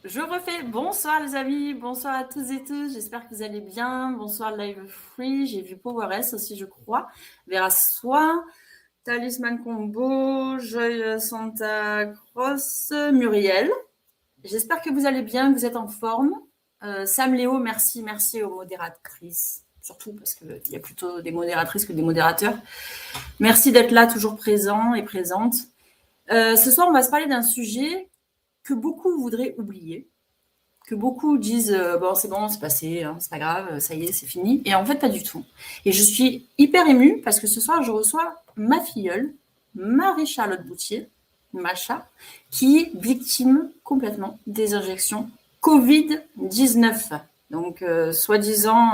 Je refais. Bonsoir les amis, bonsoir à tous et tous. J'espère que vous allez bien. Bonsoir Live Free. J'ai vu PowerS aussi, je crois. Vera Soi, Talisman Combo, Joy Santa Cross, Muriel. J'espère que vous allez bien, que vous êtes en forme. Sam Léo, merci aux modératrices. Surtout parce qu'il y a plutôt des modératrices que des modérateurs. Merci d'être là, toujours présent et présente. Ce soir, on va se parler d'un sujet que beaucoup voudraient oublier, que beaucoup disent bon, c'est passé, hein, c'est pas grave, ça y est, c'est fini. Et en fait, pas du tout. Et je suis hyper émue parce que ce soir, je reçois ma filleule, Marie-Charlotte Boutier, Macha, qui est victime complètement des injections Covid-19. Donc, soi-disant,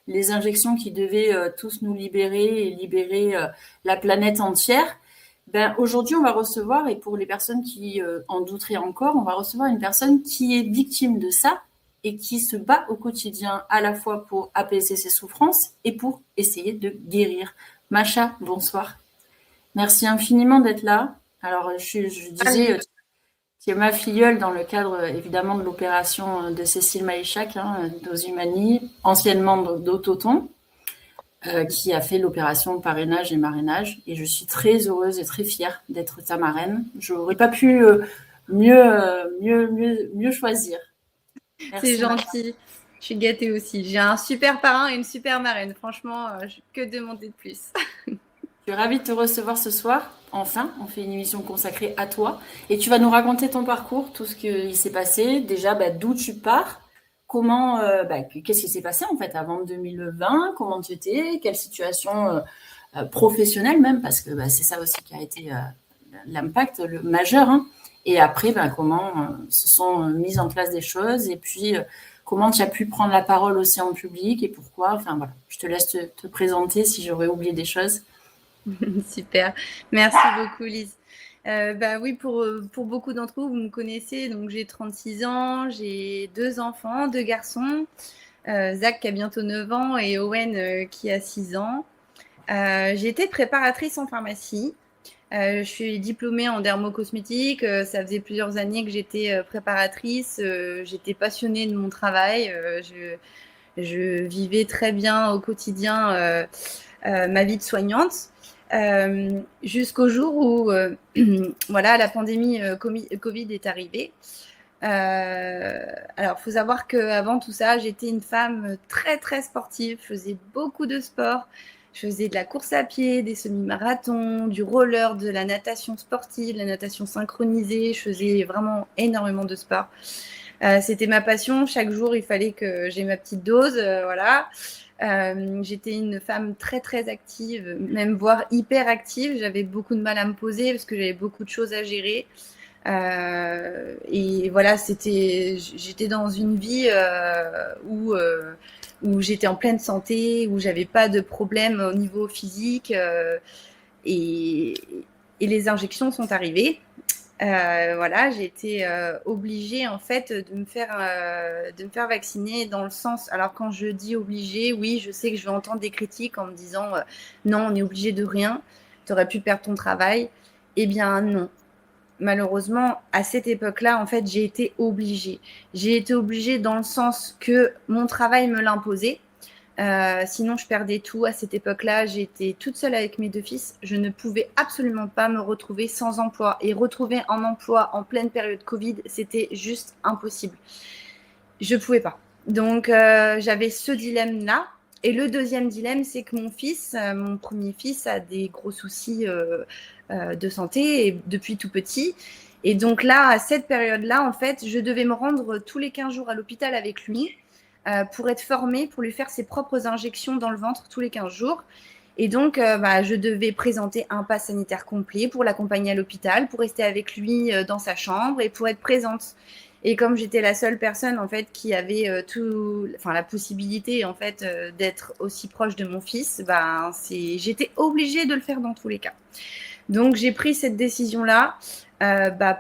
les injections qui devaient tous nous libérer et libérer la planète entière. Ben, aujourd'hui, on va recevoir, et pour les personnes qui en douteraient encore, on va recevoir une personne qui est victime de ça et qui se bat au quotidien à la fois pour apaiser ses souffrances et pour essayer de guérir. Macha, bonsoir. Merci infiniment d'être là. Alors, je disais, Salut. tu es ma filleule dans le cadre évidemment de l'opération de Cécile Maïchak, hein, d'Ozumani, anciennement d'Autoton, qui a fait l'opération parrainage et marrainage. Et je suis très heureuse et très fière d'être ta marraine. Je n'aurais pas pu mieux choisir. C'est Merci, Macha. gentil. Je suis gâtée aussi. J'ai un super parrain et une super marraine. Franchement, que demander de plus. Je suis ravie de te recevoir ce soir. Enfin, on fait une émission consacrée à toi. Et tu vas nous raconter ton parcours, tout ce qui s'est passé. Déjà, d'où tu pars, comment, qu'est-ce qui s'est passé en fait avant 2020, comment tu étais, quelle situation professionnelle même, parce que c'est ça aussi qui a été l'impact le majeur. Hein. Et après, comment se sont mises en place des choses et puis comment tu as pu prendre la parole aussi en public et pourquoi. Enfin voilà, je te laisse te présenter si j'aurais oublié des choses. Super. Merci beaucoup, Lise. Oui, pour beaucoup d'entre vous, vous me connaissez. Donc, j'ai 36 ans, j'ai 2 enfants, 2 garçons. Zach qui a bientôt 9 ans et Owen qui a 6 ans. J'ai été préparatrice en pharmacie. Je suis diplômée en dermocosmétique. Ça faisait plusieurs années que j'étais préparatrice. J'étais passionnée de mon travail. Je vivais très bien au quotidien ma vie de soignante. Jusqu'au jour où voilà, la pandémie Covid est arrivée. Alors, il faut savoir qu'avant tout ça, j'étais une femme très, très sportive. Je faisais beaucoup de sport. Je faisais de la course à pied, des semi-marathons, du roller, de la natation sportive, la natation synchronisée. Je faisais vraiment énormément de sport. C'était ma passion. Chaque jour, il fallait que j'ai ma petite dose. Voilà. J'étais une femme très très active, même voire hyper active. J'avais beaucoup de mal à me poser parce que j'avais beaucoup de choses à gérer. Et voilà, j'étais dans une vie où j'étais en pleine santé, où j'avais pas de problème au niveau physique, et, et les injections sont arrivées. Voilà, j'ai été obligée en fait de me faire vacciner dans le sens. Alors quand je dis obligée, oui, je sais que je vais entendre des critiques en me disant non, on est obligé de rien, tu aurais pu perdre ton travail. Eh bien non. Malheureusement, à cette époque-là, en fait, j'ai été obligée. J'ai été obligée dans le sens que mon travail me l'imposait. Sinon, je perdais tout. À cette époque-là, j'étais toute seule avec mes 2 fils. Je ne pouvais absolument pas me retrouver sans emploi. Et retrouver un emploi en pleine période Covid, c'était juste impossible. Je ne pouvais pas. Donc, j'avais ce dilemme-là. Et le deuxième dilemme, c'est que mon premier fils, a des gros soucis de santé et depuis tout petit. Et donc là, à cette période-là, en fait, je devais me rendre tous les 15 jours à l'hôpital avec lui pour être formée, pour lui faire ses propres injections dans le ventre tous les 15 jours. Et donc, je devais présenter un pass sanitaire complet pour l'accompagner à l'hôpital, pour rester avec lui dans sa chambre et pour être présente. Et comme j'étais la seule personne en fait qui avait la possibilité en fait d'être aussi proche de mon fils, j'étais obligée de le faire dans tous les cas. Donc j'ai pris cette décision-là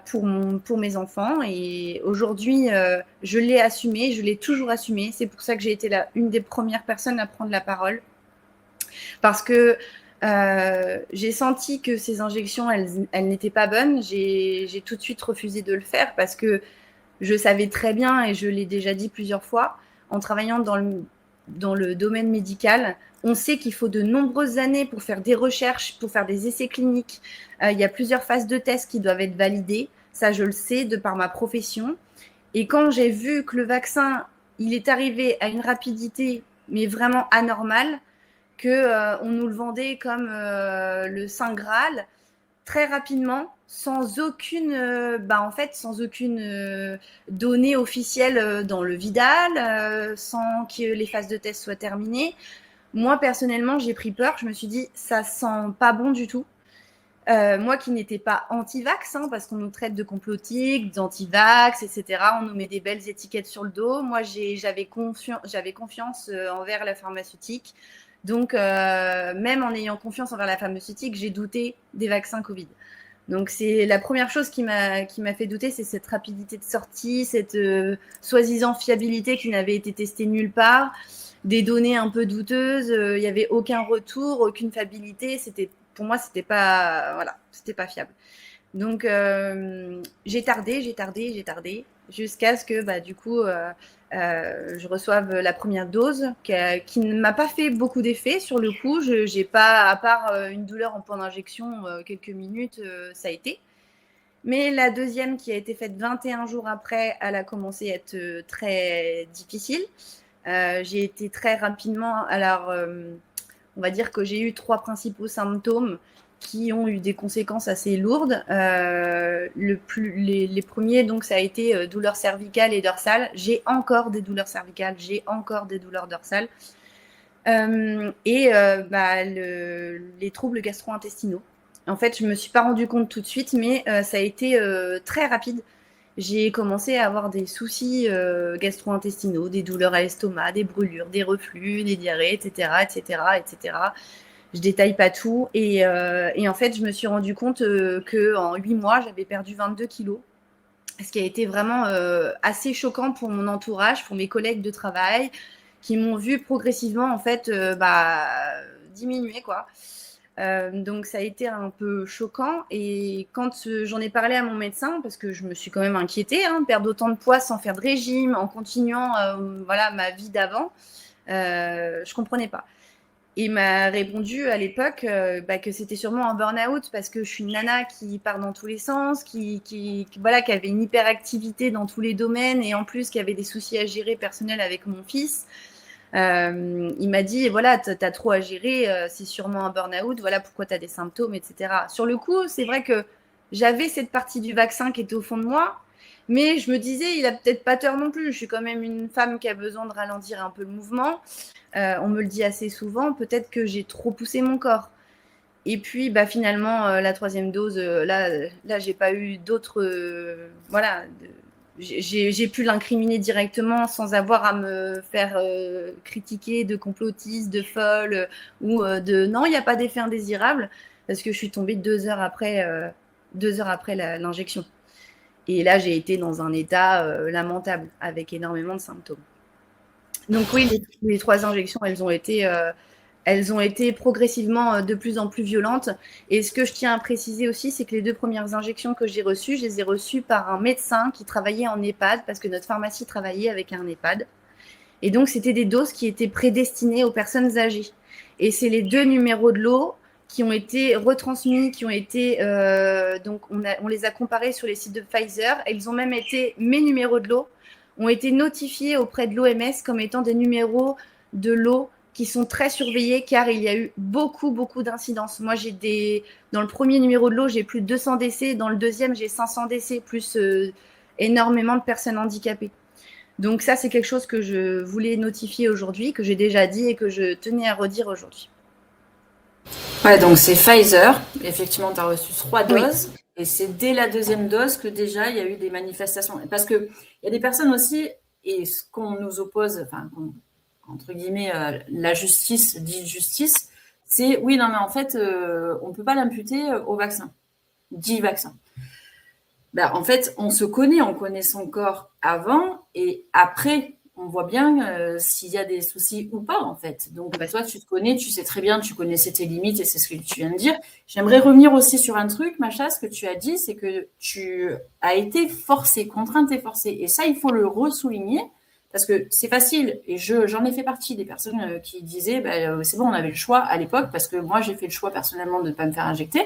pour mes enfants et aujourd'hui je l'ai assumée, je l'ai toujours assumée. C'est pour ça que j'ai été une des premières personnes à prendre la parole parce que j'ai senti que ces injections elles n'étaient pas bonnes. J'ai tout de suite refusé de le faire parce que je savais très bien, et je l'ai déjà dit plusieurs fois, en travaillant dans le domaine médical, on sait qu'il faut de nombreuses années pour faire des recherches, pour faire des essais cliniques. Il y a plusieurs phases de tests qui doivent être validées. Ça, je le sais de par ma profession. Et quand j'ai vu que le vaccin, il est arrivé à une rapidité, mais vraiment anormale, que on nous le vendait comme le Saint Graal, très rapidement, sans aucune donnée officielle dans le Vidal, sans que les phases de test soient terminées. Moi, personnellement, j'ai pris peur. Je me suis dit, ça sent pas bon du tout. Moi qui n'étais pas anti-vax, hein, parce qu'on nous traite de complotiques, d'anti-vax, etc. On nous met des belles étiquettes sur le dos. Moi, j'avais confiance envers la pharmaceutique. Donc, même en ayant confiance envers la pharmaceutique, j'ai douté des vaccins Covid. Donc, c'est la première chose qui m'a fait douter, c'est cette rapidité de sortie, cette soi-disant fiabilité qui n'avait été testée nulle part, des données un peu douteuses, il n'y avait aucun retour, aucune fiabilité. Pour moi, c'était pas fiable. Donc, j'ai tardé, jusqu'à ce que, du coup, je reçoive la première dose qui ne m'a pas fait beaucoup d'effet sur le coup. J'ai pas, à part une douleur en point d'injection, quelques minutes, ça a été. Mais la deuxième, qui a été faite 21 jours après, elle a commencé à être très difficile. J'ai été très rapidement. Alors, on va dire que j'ai eu 3 principaux symptômes qui ont eu des conséquences assez lourdes. Les premiers, donc, ça a été douleurs cervicales et dorsales. J'ai encore des douleurs cervicales, j'ai encore des douleurs dorsales. Les troubles gastro-intestinaux. En fait, je ne me suis pas rendu compte tout de suite, mais ça a été très rapide. J'ai commencé à avoir des soucis gastro-intestinaux, des douleurs à l'estomac, des brûlures, des reflux, des diarrhées, etc., etc., etc. Je détaille pas tout. Et en fait, je me suis rendu compte qu'en 8 mois, j'avais perdu 22 kilos. Ce qui a été vraiment assez choquant pour mon entourage, pour mes collègues de travail, qui m'ont vu progressivement, en fait, diminuer, quoi. Donc ça a été un peu choquant, et quand j'en ai parlé à mon médecin, parce que je me suis quand même inquiétée, perdre autant de poids sans faire de régime, en continuant ma vie d'avant, je comprenais pas. Il m'a répondu à l'époque que c'était sûrement un burn-out, parce que je suis une nana qui part dans tous les sens, qui avait une hyperactivité dans tous les domaines, et en plus qui avait des soucis à gérer personnels avec mon fils. Il m'a dit, voilà, t'as trop à gérer, c'est sûrement un burn-out, voilà pourquoi t'as des symptômes, etc. Sur le coup, c'est vrai que j'avais cette partie du vaccin qui était au fond de moi, mais je me disais, il a peut-être pas tort non plus. Je suis quand même une femme qui a besoin de ralentir un peu le mouvement. On me le dit assez souvent, peut-être que j'ai trop poussé mon corps. Et puis, finalement, la 3e dose, là, j'ai pas eu d'autres, j'ai pu l'incriminer directement sans avoir à me faire critiquer de complotiste, de folle, ou de non, il n'y a pas d'effet indésirable, parce que je suis tombée 2 heures après, l'injection. Et là, j'ai été dans un état lamentable, avec énormément de symptômes. Donc oui, les 3 injections, elles ont été progressivement de plus en plus violentes. Et ce que je tiens à préciser aussi, c'est que les 2 premières injections que j'ai reçues, je les ai reçues par un médecin qui travaillait en EHPAD, parce que notre pharmacie travaillait avec un EHPAD. Et donc, c'était des doses qui étaient prédestinées aux personnes âgées. Et c'est les 2 numéros de lot qui ont été retransmis, qui ont été... donc, on les a comparés sur les sites de Pfizer. Et ils ont même été, mes numéros de lot ont été notifiés auprès de l'OMS comme étant des numéros de lot qui sont très surveillés, car il y a eu beaucoup, beaucoup d'incidences. Moi, dans le premier numéro de lot, j'ai plus de 200 décès. Dans le deuxième, j'ai 500 décès, plus énormément de personnes handicapées. Donc ça, c'est quelque chose que je voulais notifier aujourd'hui, que j'ai déjà dit et que je tenais à redire aujourd'hui. Ouais, donc c'est Pfizer. Effectivement, tu as reçu 3 doses. Oui. Et c'est dès la 2e dose que déjà, il y a eu des manifestations. Parce qu'il y a des personnes aussi, et ce qu'on nous oppose, entre guillemets, la justice, dit justice, c'est oui, non, mais en fait, on ne peut pas l'imputer au vaccin, dit vaccin. En fait, on se connaît, on connaît son corps avant, et après, on voit bien s'il y a des soucis ou pas, en fait. Donc, toi, tu te connais, tu sais très bien, tu connaissais tes limites et c'est ce que tu viens de dire. J'aimerais revenir aussi sur un truc, Macha, ce que tu as dit, c'est que tu as été forcée, contrainte et forcée. Et ça, il faut le ressouligner parce que c'est facile. Et j'en ai fait partie des personnes qui disaient, c'est bon, on avait le choix à l'époque parce que moi, j'ai fait le choix personnellement de ne pas me faire injecter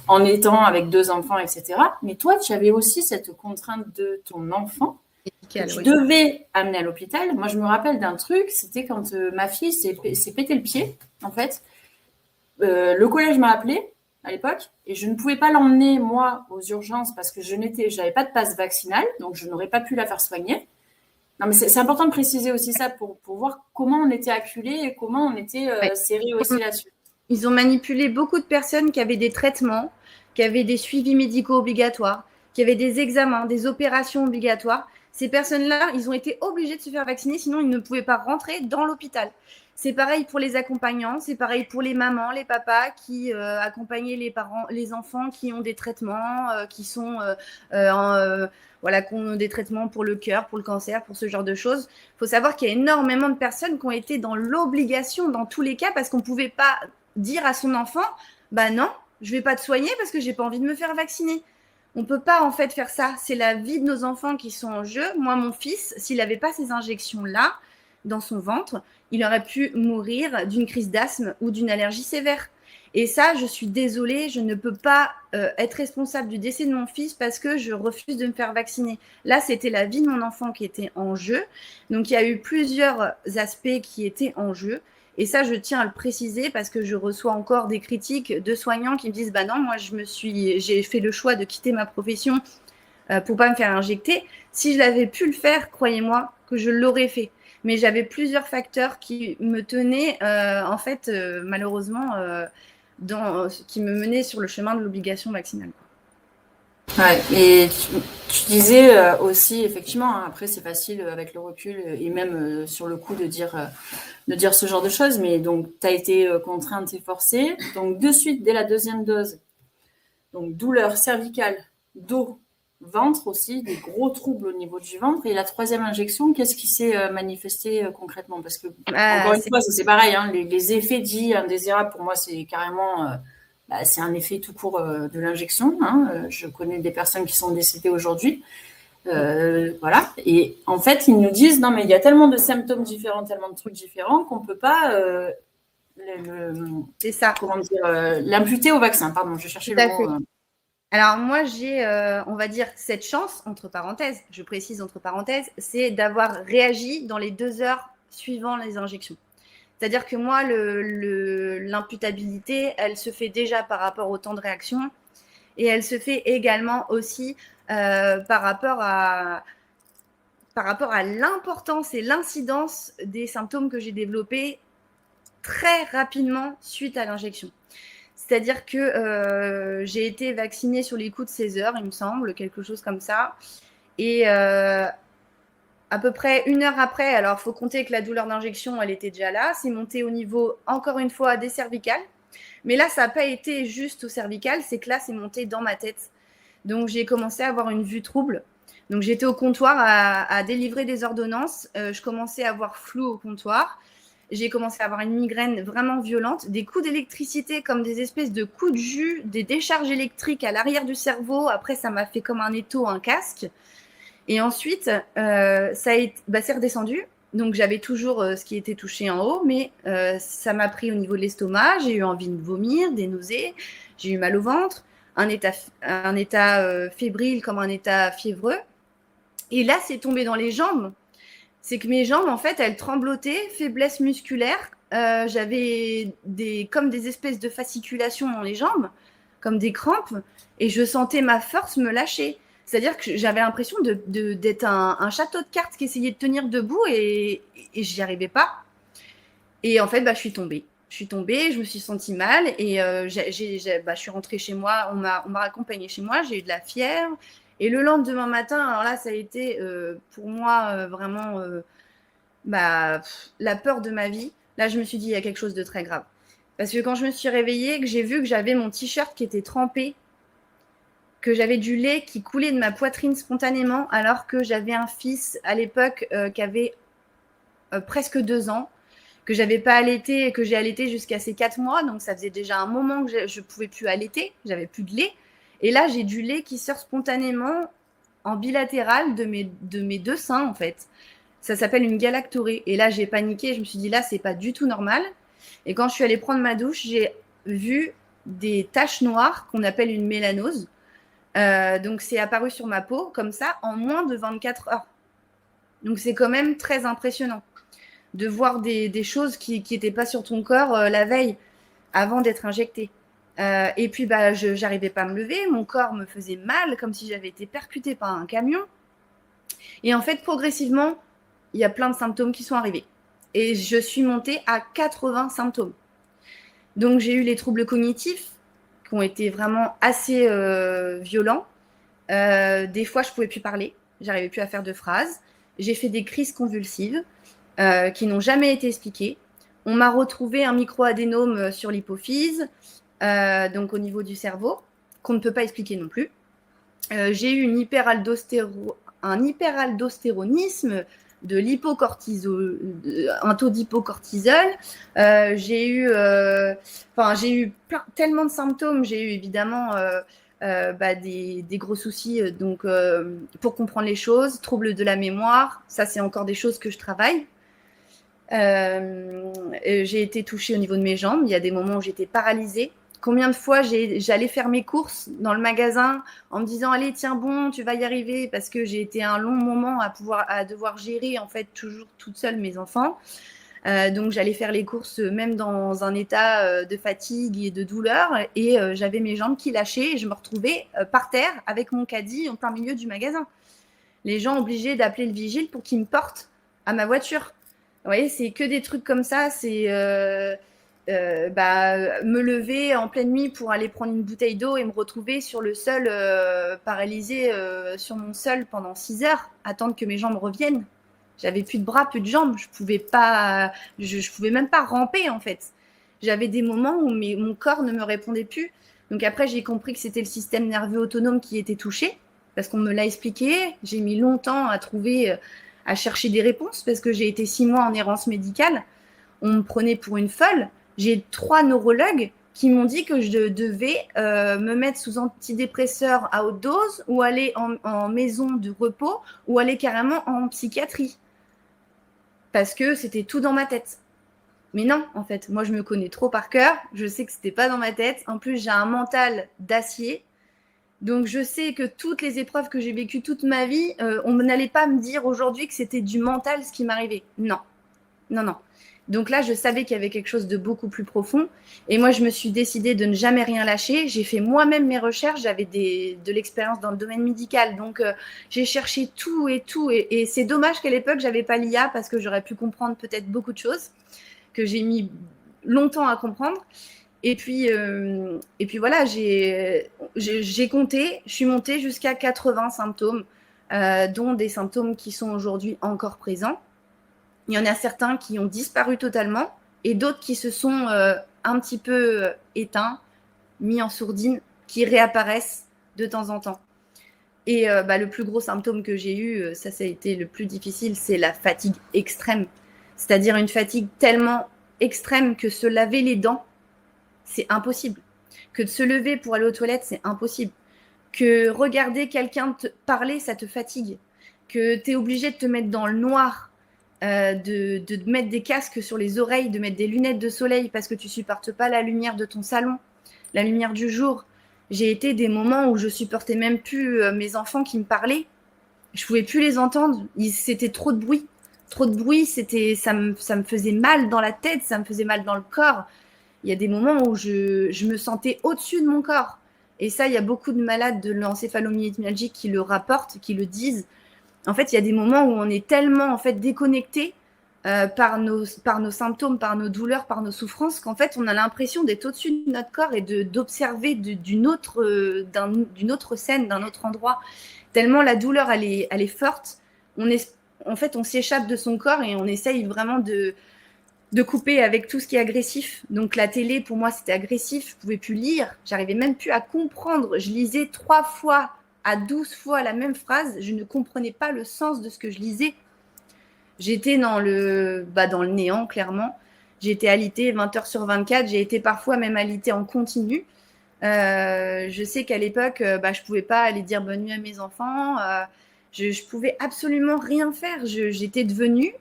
en étant avec 2 enfants, etc. Mais toi, tu avais aussi cette contrainte de ton enfant que tu devais amener à l'hôpital. Moi, je me rappelle d'un truc, c'était quand ma fille s'est pété le pied, en fait. Le collège m'a appelé à l'époque et je ne pouvais pas l'emmener, moi, aux urgences parce que je n'avais pas de passe vaccinale, donc je n'aurais pas pu la faire soigner. Non, mais c'est important de préciser aussi ça pour voir comment on était acculés et comment on était serrés aussi là-dessus. Ils ont manipulé beaucoup de personnes qui avaient des traitements, qui avaient des suivis médicaux obligatoires, qui avaient des examens, des opérations obligatoires. Ces personnes-là, ils ont été obligés de se faire vacciner, sinon ils ne pouvaient pas rentrer dans l'hôpital. C'est pareil pour les accompagnants, c'est pareil pour les mamans, les papas qui accompagnaient les parents, les enfants qui ont des traitements, qui ont des traitements pour le cœur, pour le cancer, pour ce genre de choses. Il faut savoir qu'il y a énormément de personnes qui ont été dans l'obligation dans tous les cas parce qu'on ne pouvait pas dire à son enfant, non, je ne vais pas te soigner parce que je n'ai pas envie de me faire vacciner. On ne peut pas en fait faire ça. C'est la vie de nos enfants qui sont en jeu. Moi, mon fils, s'il n'avait pas ces injections-là dans son ventre, il aurait pu mourir d'une crise d'asthme ou d'une allergie sévère. Et ça, je suis désolée, je ne peux pas être responsable du décès de mon fils parce que je refuse de me faire vacciner. Là, c'était la vie de mon enfant qui était en jeu. Donc, il y a eu plusieurs aspects qui étaient en jeu. Et ça, je tiens à le préciser parce que je reçois encore des critiques de soignants qui me disent non, moi, j'ai fait le choix de quitter ma profession pour pas me faire injecter. Si je l'avais pu le faire, croyez-moi que je l'aurais fait. Mais j'avais plusieurs facteurs qui me tenaient, malheureusement, qui me menaient sur le chemin de l'obligation vaccinale. Ouais, et tu disais aussi, effectivement, après c'est facile avec le recul et même sur le coup de dire ce genre de choses, mais donc tu as été contrainte et forcée. Donc de suite, dès la 2e dose, donc douleur cervicale, dos, ventre aussi, des gros troubles au niveau du ventre. Et la 3e injection, qu'est-ce qui s'est manifesté concrètement? Parce que, encore une fois, c'est pareil, hein, les effets dits indésirables, pour moi, c'est carrément... c'est un effet tout court de l'injection. Hein. Je connais des personnes qui sont décédées aujourd'hui. Voilà. Et en fait, ils nous disent, non, mais il y a tellement de symptômes différents, tellement de trucs différents qu'on ne peut pas c'est ça. Comment dire, l'imputer au vaccin. Pardon, je cherchais le mot. Alors moi, j'ai, on va dire, cette chance, entre parenthèses, je précise entre parenthèses, c'est d'avoir réagi dans les 2 heures suivant les injections. C'est-à-dire que moi, l'imputabilité, elle se fait déjà par rapport au temps de réaction et elle se fait également aussi par rapport à l'importance et l'incidence des symptômes que j'ai développés très rapidement suite à l'injection. C'est-à-dire que j'ai été vaccinée sur les coups de 16 heures, il me semble, quelque chose comme ça. Et à peu près 1 heure après, alors il faut compter que la douleur d'injection, elle était déjà là. C'est monté au niveau, encore une fois, des cervicales. Mais là, ça n'a pas été juste au cervical, c'est que là, c'est monté dans ma tête. Donc, j'ai commencé à avoir une vue trouble. Donc, j'étais au comptoir à délivrer des ordonnances. Je commençais à avoir flou au comptoir. J'ai commencé à avoir une migraine vraiment violente, des coups d'électricité comme des espèces de coups de jus, des décharges électriques à l'arrière du cerveau. Après, ça m'a fait comme un étau, un casque. Et ensuite, c'est redescendu. Donc, j'avais toujours ce qui était touché en haut, mais ça m'a pris au niveau de l'estomac. J'ai eu envie de vomir, des nausées. J'ai eu mal au ventre, un état fébrile comme un état fiévreux. Et là, c'est tombé dans les jambes. C'est que mes jambes, en fait, elles tremblotaient, faiblesse musculaire. J'avais comme des espèces de fasciculations dans les jambes, comme des crampes, et je sentais ma force me lâcher. C'est-à-dire que j'avais l'impression d'être un château de cartes qui essayait de tenir debout et j'y arrivais pas. Et en fait, je suis tombée. Je me suis sentie mal et je suis rentrée chez moi. On m'a accompagnée chez moi. J'ai eu de la fièvre. Et le lendemain matin, alors là, ça a été pour moi vraiment la peur de ma vie. Là, je me suis dit, il y a quelque chose de très grave. Parce que quand je me suis réveillée, que j'ai vu que j'avais mon t-shirt qui était trempé, que j'avais du lait qui coulait de ma poitrine spontanément, alors que j'avais un fils à l'époque qui avait presque 2 ans, que j'avais pas allaité et que j'ai allaité jusqu'à ces 4 mois. Donc, ça faisait déjà un moment que je pouvais plus allaiter. J'avais plus de lait. Et là, j'ai du lait qui sort spontanément en bilatéral de mes 2 seins, en fait. Ça s'appelle une galactorée. Et là, j'ai paniqué. Je me suis dit, là, c'est pas du tout normal. Et quand je suis allée prendre ma douche, j'ai vu des taches noires qu'on appelle une mélanose. Donc, c'est apparu sur ma peau, comme ça, en moins de 24 heures. Donc, c'est quand même très impressionnant de voir des choses qui n'étaient pas sur ton corps la veille, avant d'être injectée. Et puis, je n'arrivais pas à me lever. Mon corps me faisait mal, comme si j'avais été percutée par un camion. Et en fait, progressivement, il y a plein de symptômes qui sont arrivés. Et je suis montée à 80 symptômes. Donc, j'ai eu les troubles cognitifs qui ont été vraiment assez violents. Des fois, je ne pouvais plus parler. J'arrivais plus à faire de phrases. J'ai fait des crises convulsives qui n'ont jamais été expliquées. On m'a retrouvé un micro-adénome sur l'hypophyse, donc au niveau du cerveau, qu'on ne peut pas expliquer non plus. J'ai eu un hyperaldostéronisme de l'hypocortisol, un taux d'hypocortisol. J'ai eu tellement de symptômes. J'ai eu évidemment des gros soucis pour comprendre les choses, troubles de la mémoire. Ça, c'est encore des choses que je travaille. J'ai été touchée au niveau de mes jambes. Il y a des moments où j'étais paralysée. Combien de fois j'allais faire mes courses dans le magasin en me disant allez tiens bon tu vas y arriver, parce que j'ai été un long moment à devoir gérer en fait toujours toute seule mes enfants. Donc j'allais faire les courses même dans un état de fatigue et de douleur, et j'avais mes jambes qui lâchaient et je me retrouvais par terre avec mon caddie en plein milieu du magasin. Les gens obligés d'appeler le vigile pour qu'il me porte à ma voiture. Vous voyez, c'est que des trucs comme ça. C'est me lever en pleine nuit pour aller prendre une bouteille d'eau et me retrouver sur le sol, paralysée sur mon sol pendant 6 heures, attendre que mes jambes reviennent. J'avais plus de bras, plus de jambes. Je pouvais même pas ramper en fait. J'avais des moments où mon corps ne me répondait plus. Donc après, j'ai compris que c'était le système nerveux autonome qui était touché, parce qu'on me l'a expliqué. J'ai mis longtemps à chercher des réponses, parce que j'ai été 6 mois en errance médicale. On me prenait pour une folle. J'ai 3 neurologues qui m'ont dit que je devais me mettre sous antidépresseurs à haute dose, ou aller en maison de repos, ou aller carrément en psychiatrie. Parce que c'était tout dans ma tête. Mais non, en fait, moi je me connais trop par cœur. Je sais que c'était pas dans ma tête. En plus, j'ai un mental d'acier. Donc, je sais que toutes les épreuves que j'ai vécues toute ma vie, on n'allait pas me dire aujourd'hui que c'était du mental ce qui m'arrivait. Non, non, non. Donc là, je savais qu'il y avait quelque chose de beaucoup plus profond. Et moi, je me suis décidée de ne jamais rien lâcher. J'ai fait moi-même mes recherches. J'avais de l'expérience dans le domaine médical. Donc, j'ai cherché tout et tout. Et c'est dommage qu'à l'époque, je n'avais pas l'IA, parce que j'aurais pu comprendre peut-être beaucoup de choses que j'ai mis longtemps à comprendre. Et puis voilà, j'ai compté, je suis montée jusqu'à 80 symptômes, dont des symptômes qui sont aujourd'hui encore présents. Il y en a certains qui ont disparu totalement, et d'autres qui se sont un petit peu éteints, mis en sourdine, qui réapparaissent de temps en temps. Et le plus gros symptôme que j'ai eu, ça a été le plus difficile, c'est la fatigue extrême. C'est-à-dire une fatigue tellement extrême que se laver les dents, c'est impossible. Que de se lever pour aller aux toilettes, c'est impossible. Que regarder quelqu'un te parler, ça te fatigue. Que tu es obligé de te mettre dans le noir, de mettre des casques sur les oreilles, de mettre des lunettes de soleil parce que tu ne supportes pas la lumière de ton salon, la lumière du jour. J'ai été des moments où je ne supportais même plus mes enfants qui me parlaient. Je ne pouvais plus les entendre. C'était trop de bruit. Trop de bruit, ça me faisait mal dans la tête, ça me faisait mal dans le corps. Il y a des moments où je me sentais au-dessus de mon corps. Et ça, il y a beaucoup de malades de l'encéphalomyalgie qui le rapportent, qui le disent. En fait, il y a des moments où on est tellement en fait déconnecté par nos symptômes, par nos douleurs, par nos souffrances, qu'en fait, on a l'impression d'être au-dessus de notre corps et d'observer d'une autre scène, d'un autre endroit. Tellement la douleur, elle est forte. En fait, on s'échappe de son corps et on essaye vraiment de couper avec tout ce qui est agressif. Donc la télé, pour moi, c'était agressif. Je ne pouvais plus lire. J'arrivais même plus à comprendre. Je lisais 3 fois à 12 fois la même phrase. Je ne comprenais pas le sens de ce que je lisais. J'étais dans le néant, clairement. J'ai été alitée 20 heures sur 24. J'ai été parfois même alitée en continu. Je sais qu'à l'époque, je pouvais pas aller dire bonne nuit à mes enfants. Je pouvais absolument rien faire. J'étais devenue,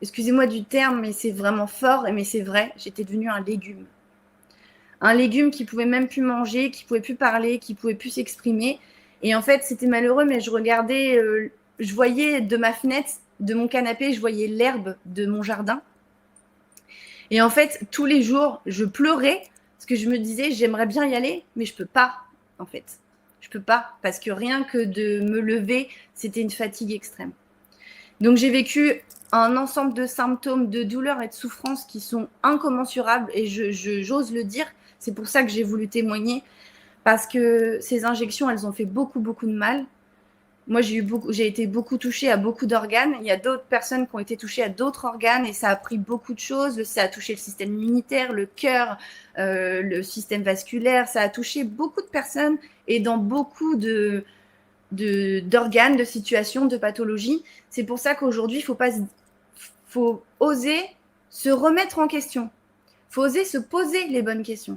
excusez-moi du terme, mais c'est vraiment fort, mais c'est vrai, j'étais devenue un légume. Un légume qui pouvait même plus manger, qui pouvait plus parler, qui pouvait plus s'exprimer. Et en fait, c'était malheureux, mais je regardais, je voyais de ma fenêtre, de mon canapé, je voyais l'herbe de mon jardin. Et en fait, tous les jours, je pleurais parce que je me disais, j'aimerais bien y aller, mais je peux pas, en fait. Je peux pas, parce que rien que de me lever, c'était une fatigue extrême. Donc, j'ai vécu un ensemble de symptômes, de douleurs et de souffrances qui sont incommensurables, et j'ose le dire. C'est pour ça que j'ai voulu témoigner, parce que ces injections, elles ont fait beaucoup, beaucoup de mal. Moi, j'ai été beaucoup touchée à beaucoup d'organes. Il y a d'autres personnes qui ont été touchées à d'autres organes et ça a pris beaucoup de choses. Ça a touché le système immunitaire, le cœur, le système vasculaire. Ça a touché beaucoup de personnes et dans beaucoup d'organes, de situations, de pathologies. C'est pour ça qu'aujourd'hui, faut oser se remettre en question. Il faut oser se poser les bonnes questions.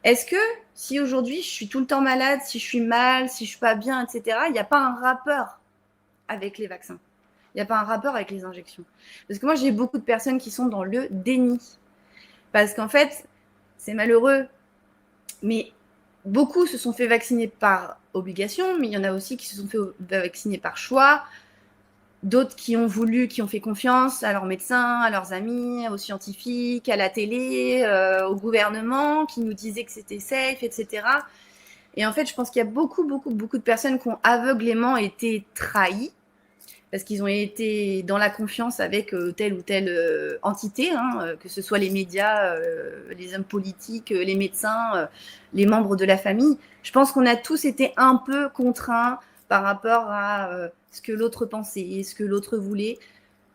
Est-ce que si aujourd'hui je suis tout le temps malade, si je suis mal, si je suis pas bien, etc., il n'y a pas un rapport avec les vaccins? Il n'y a pas un rapport avec les injections? Parce que moi, j'ai beaucoup de personnes qui sont dans le déni. Parce qu'en fait, c'est malheureux, mais beaucoup se sont fait vacciner par obligation, mais il y en a aussi qui se sont fait vacciner par choix. D'autres qui ont fait confiance à leurs médecins, à leurs amis, aux scientifiques, à la télé, au gouvernement, qui nous disaient que c'était safe, etc. Et en fait, je pense qu'il y a beaucoup, beaucoup, beaucoup de personnes qui ont aveuglément été trahies parce qu'ils ont été dans la confiance avec telle ou telle entité, que ce soit les médias, les hommes politiques, les médecins, les membres de la famille. Je pense qu'on a tous été un peu contraints par rapport à ce que l'autre pensait, ce que l'autre voulait,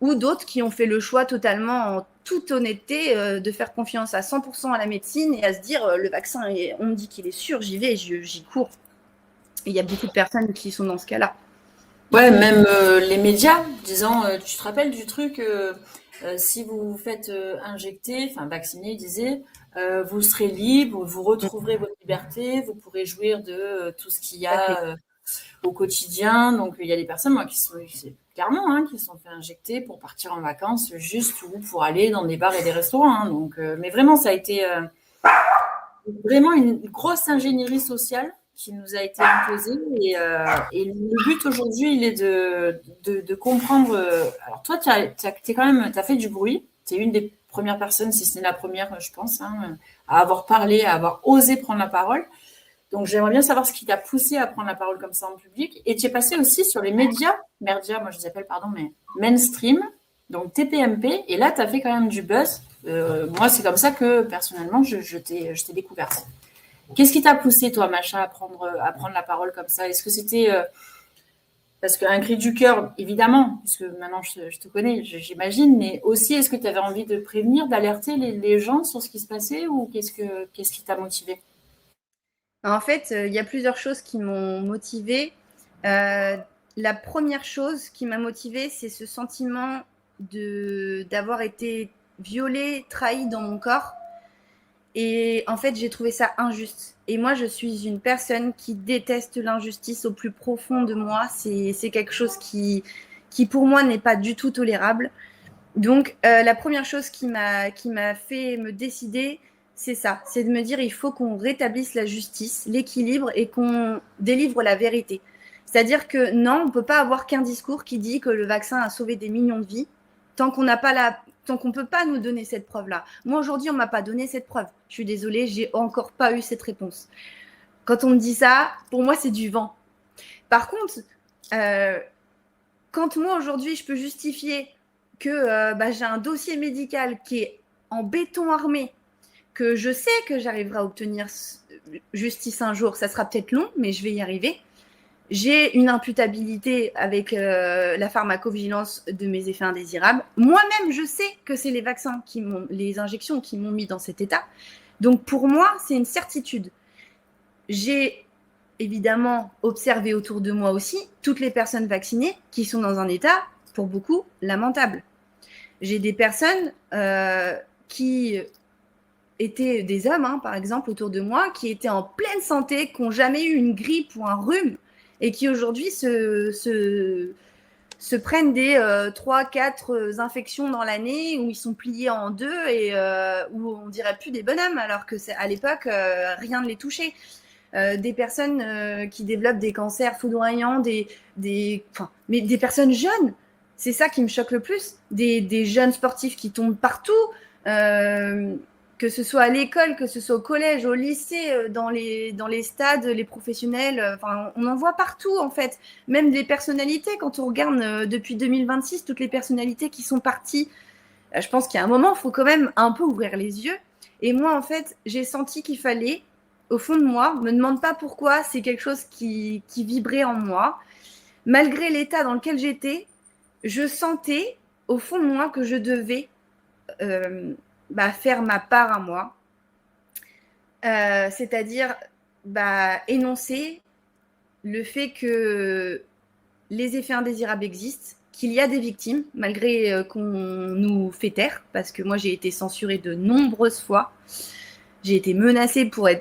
ou d'autres qui ont fait le choix totalement en toute honnêteté de faire confiance à 100% à la médecine et à se dire le vaccin, on me dit qu'il est sûr, j'y vais, j'y cours. Et il y a beaucoup de personnes qui sont dans ce cas-là. Ouais, même les médias, disant, tu te rappelles du truc, si vous vous faites injecter, enfin vacciner, disait, vous serez libre, vous retrouverez votre liberté, vous pourrez jouir de tout ce qu'il y a au quotidien. Donc il y a des personnes, moi, clairement, qui se sont fait injecter pour partir en vacances, juste ou pour aller dans des bars et des restaurants. Donc, mais vraiment, ça a été vraiment une grosse ingénierie sociale qui nous a été imposée. Et le but aujourd'hui, il est de comprendre. Alors toi, tu as fait du bruit. Tu es une des premières personnes, si ce n'est la première, je pense, à avoir parlé, à avoir osé prendre la parole. Donc, j'aimerais bien savoir ce qui t'a poussé à prendre la parole comme ça en public. Et tu es passé aussi sur les médias, moi je les appelle, mais mainstream, donc TPMP. Et là, tu as fait quand même du buzz. Moi, c'est comme ça que, personnellement, je t'ai découverte. Qu'est-ce qui t'a poussé, toi, Macha, à prendre la parole comme ça? Est-ce que c'était parce qu'un cri du cœur, évidemment, puisque maintenant je te connais, j'imagine, mais aussi, est-ce que tu avais envie de prévenir, d'alerter les gens sur ce qui se passait, ou qu'est-ce qui t'a motivé? En fait, il y a plusieurs choses qui m'ont motivée. La première chose qui m'a motivée, c'est ce sentiment d'avoir été violée, trahie dans mon corps. Et en fait, j'ai trouvé ça injuste. Et moi, je suis une personne qui déteste l'injustice au plus profond de moi. C'est quelque chose qui pour moi, n'est pas du tout tolérable. Donc, la première chose qui m'a fait me décider, c'est ça. C'est de me dire, il faut qu'on rétablisse la justice, l'équilibre et qu'on délivre la vérité. C'est-à-dire que non, on ne peut pas avoir qu'un discours qui dit que le vaccin a sauvé des millions de vies tant qu'on ne peut pas nous donner cette preuve-là. Moi, aujourd'hui, on ne m'a pas donné cette preuve. Je suis désolée, je n'ai encore pas eu cette réponse. Quand on me dit ça, pour moi, c'est du vent. Par contre, quand moi, aujourd'hui, je peux justifier que j'ai un dossier médical qui est en béton armé, que je sais que j'arriverai à obtenir justice un jour, ça sera peut-être long, mais je vais y arriver. J'ai une imputabilité avec la pharmacovigilance de mes effets indésirables. Moi-même, je sais que c'est les vaccins, les injections qui m'ont mis dans cet état. Donc, pour moi, c'est une certitude. J'ai évidemment observé autour de moi aussi toutes les personnes vaccinées qui sont dans un état pour beaucoup, lamentable. J'ai des personnes qui étaient des hommes, par exemple, autour de moi, qui étaient en pleine santé, qui n'ont jamais eu une grippe ou un rhume, et qui aujourd'hui se prennent des 3-4 infections dans l'année, où ils sont pliés en deux et où on dirait plus des bonhommes, alors qu'à l'époque, rien ne les touchait. Des personnes qui développent des cancers foudroyants, mais des personnes jeunes. C'est ça qui me choque le plus. Des jeunes sportifs qui tombent partout, que ce soit à l'école, que ce soit au collège, au lycée, dans les stades, les professionnels. On en voit partout, en fait. Même des personnalités, quand on regarde depuis 2026, toutes les personnalités qui sont parties, je pense qu'il y a un moment, il faut quand même un peu ouvrir les yeux. Et moi, en fait, j'ai senti qu'il fallait, au fond de moi, me demande pas pourquoi, c'est quelque chose qui vibrait en moi. Malgré l'état dans lequel j'étais, je sentais, au fond de moi, que je devais faire ma part à moi. C'est-à-dire énoncer le fait que les effets indésirables existent, qu'il y a des victimes, malgré qu'on nous fait taire, parce que moi j'ai été censurée de nombreuses fois. J'ai été menacée pour que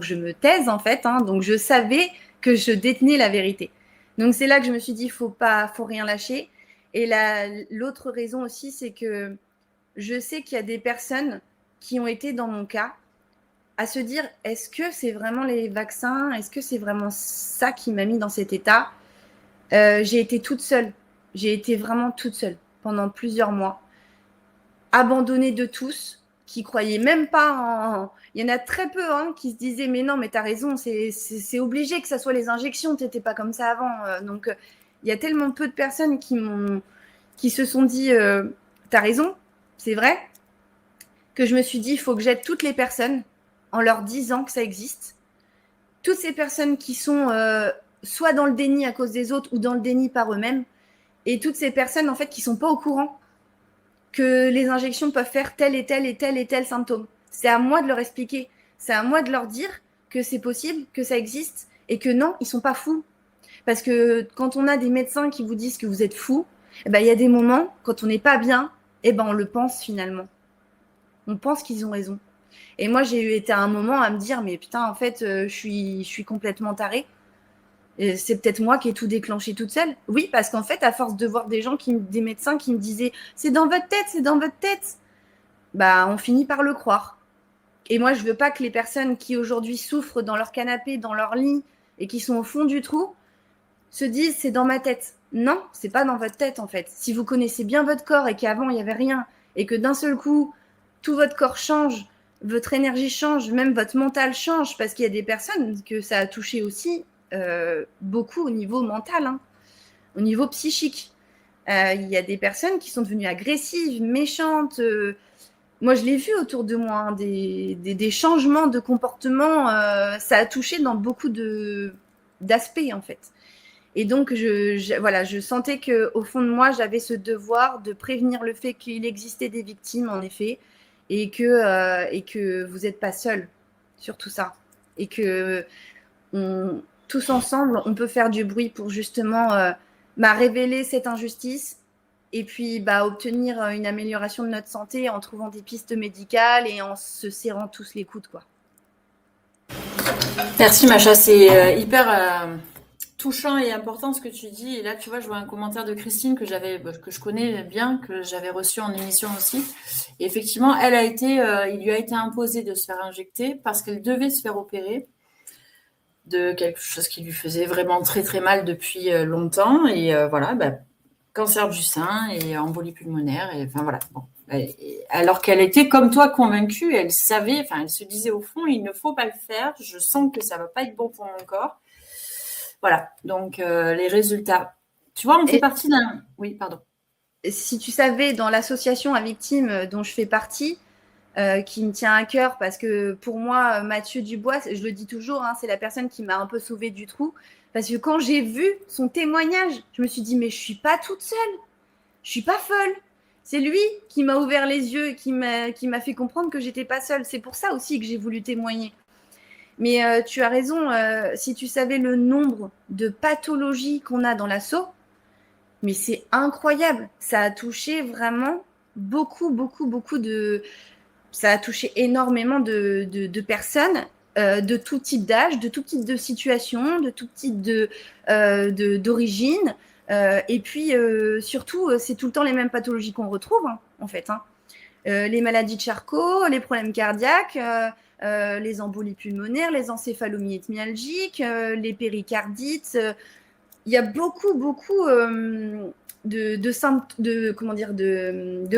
je me taise, en fait. Donc je savais que je détenais la vérité. Donc c'est là que je me suis dit, faut rien lâcher. Et l'autre raison aussi, c'est que je sais qu'il y a des personnes qui ont été dans mon cas à se dire, est-ce que c'est vraiment les vaccins? Est-ce que c'est vraiment ça qui m'a mis dans cet état? J'ai été toute seule. J'ai été vraiment toute seule pendant plusieurs mois, abandonnée de tous, qui croyaient même pas en... Il y en a très peu qui se disaient, mais non, mais t'as raison, c'est obligé que ça soit les injections, t'étais pas comme ça avant. Donc, il y a tellement peu de personnes qui se sont dit, t'as raison, c'est vrai, que je me suis dit, il faut que j'aide toutes les personnes en leur disant que ça existe. Toutes ces personnes qui sont soit dans le déni à cause des autres ou dans le déni par eux-mêmes, et toutes ces personnes, en fait, qui sont pas au courant que les injections peuvent faire tel et tel et tel et tel symptôme. C'est à moi de leur expliquer. C'est à moi de leur dire que c'est possible, que ça existe, et que non, ils sont pas fous. Parce que quand on a des médecins qui vous disent que vous êtes fous, il y a des moments, quand on n'est pas bien, on le pense finalement. On pense qu'ils ont raison. Et moi, j'ai été à un moment à me dire, mais putain, en fait, je suis complètement tarée. Et c'est peut-être moi qui ai tout déclenché toute seule. Oui, parce qu'en fait, à force de voir des médecins qui me disaient, c'est dans votre tête, c'est dans votre tête, on finit par le croire. Et moi, je veux pas que les personnes qui aujourd'hui souffrent dans leur canapé, dans leur lit, et qui sont au fond du trou, se disent, c'est dans ma tête. Non, c'est pas dans votre tête, en fait. Si vous connaissez bien votre corps et qu'avant, il n'y avait rien, et que d'un seul coup, tout votre corps change, votre énergie change, même votre mental change, parce qu'il y a des personnes que ça a touché aussi beaucoup au niveau mental, au niveau psychique. Il y a des personnes qui sont devenues agressives, méchantes. Moi, je l'ai vu autour de moi, des changements de comportement. Ça a touché dans beaucoup d'aspects, en fait. Et donc, je sentais qu'au fond de moi, j'avais ce devoir de prévenir le fait qu'il existait des victimes, en effet, et que vous n'êtes pas seul sur tout ça. Et que tous ensemble, on peut faire du bruit pour justement révéler cette injustice et puis obtenir une amélioration de notre santé en trouvant des pistes médicales et en se serrant tous les coudes, quoi. Merci Macha, c'est hyper touchant et important ce que tu dis. Et là, tu vois, je vois un commentaire de Christine que je connais bien, que j'avais reçu en émission aussi. Et effectivement, il lui a été imposé de se faire injecter parce qu'elle devait se faire opérer de quelque chose qui lui faisait vraiment très très mal depuis longtemps. Et voilà, cancer du sein et embolie pulmonaire. Et enfin voilà. Bon. Alors qu'elle était comme toi convaincue, elle savait, enfin elle se disait au fond, il ne faut pas le faire. Je sens que ça va pas être bon pour mon corps. Voilà. Donc les résultats. Tu vois, on fait partie d'un. Oui, pardon. Si tu savais, dans l'association à victimes dont je fais partie, qui me tient à cœur parce que pour moi, Mathieu Dubois, je le dis toujours, c'est la personne qui m'a un peu sauvée du trou. Parce que quand j'ai vu son témoignage, je me suis dit, mais je suis pas toute seule. Je suis pas folle. C'est lui qui m'a ouvert les yeux et qui m'a fait comprendre que j'étais pas seule. C'est pour ça aussi que j'ai voulu témoigner. Mais tu as raison, si tu savais le nombre de pathologies qu'on a dans l'asso, Mais c'est incroyable. Ça a touché vraiment beaucoup, beaucoup, beaucoup de... Ça a touché énormément de personnes de tout type d'âge, de tout type de situation, de tout type d'origine. Et puis, surtout, c'est tout le temps les mêmes pathologies qu'on retrouve, hein, en fait. Hein. Les maladies de Charcot, les problèmes cardiaques, les embolies pulmonaires, les encéphalomyélite myalgiques, les péricardites. Il y a beaucoup, beaucoup de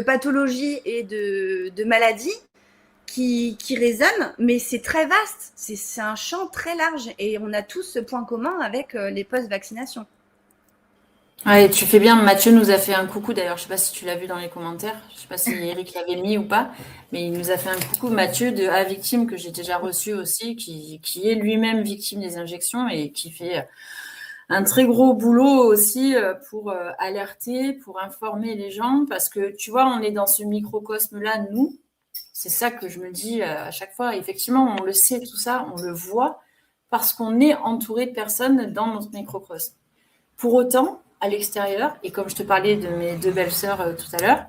pathologies et de maladies qui résonnent, mais c'est très vaste. C'est un champ très large et on a tous ce point commun avec les post-vaccinations. Ouais, tu fais bien. Mathieu nous a fait un coucou d'ailleurs. Je sais pas si tu l'as vu dans les commentaires. Je sais pas si Eric l'avait mis ou pas, mais il nous a fait un coucou. Mathieu de A Victime que j'ai déjà reçu aussi, qui est lui-même victime des injections et qui fait un très gros boulot aussi pour alerter, pour informer les gens, parce que tu vois, on est dans ce microcosme-là, nous. C'est ça que je me dis à chaque fois. Effectivement, on le sait tout ça, on le voit, parce qu'on est entouré de personnes dans notre microcosme. Pour autant, à l'extérieur, et comme je te parlais de mes deux belles-sœurs tout à l'heure,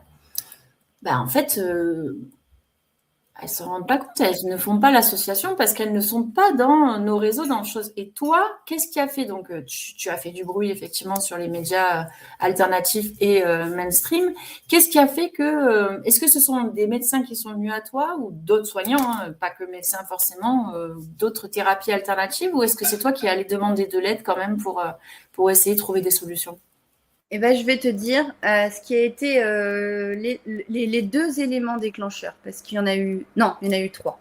en fait, elles ne se rendent pas compte, elles ne font pas l'association parce qu'elles ne sont pas dans nos réseaux, dans choses. Et toi, qu'est-ce qui a fait? Donc, tu as fait du bruit, effectivement, sur les médias alternatifs et mainstream. Qu'est-ce qui a fait que... est-ce que ce sont des médecins qui sont venus à toi ou d'autres soignants, hein, pas que médecins forcément, d'autres thérapies alternatives, ou est-ce que c'est toi qui allais demander de l'aide quand même pour essayer de trouver des solutions? Eh ben, je vais te dire ce qui a été les deux éléments déclencheurs, parce qu'il y en a eu... Non, il y en a eu trois.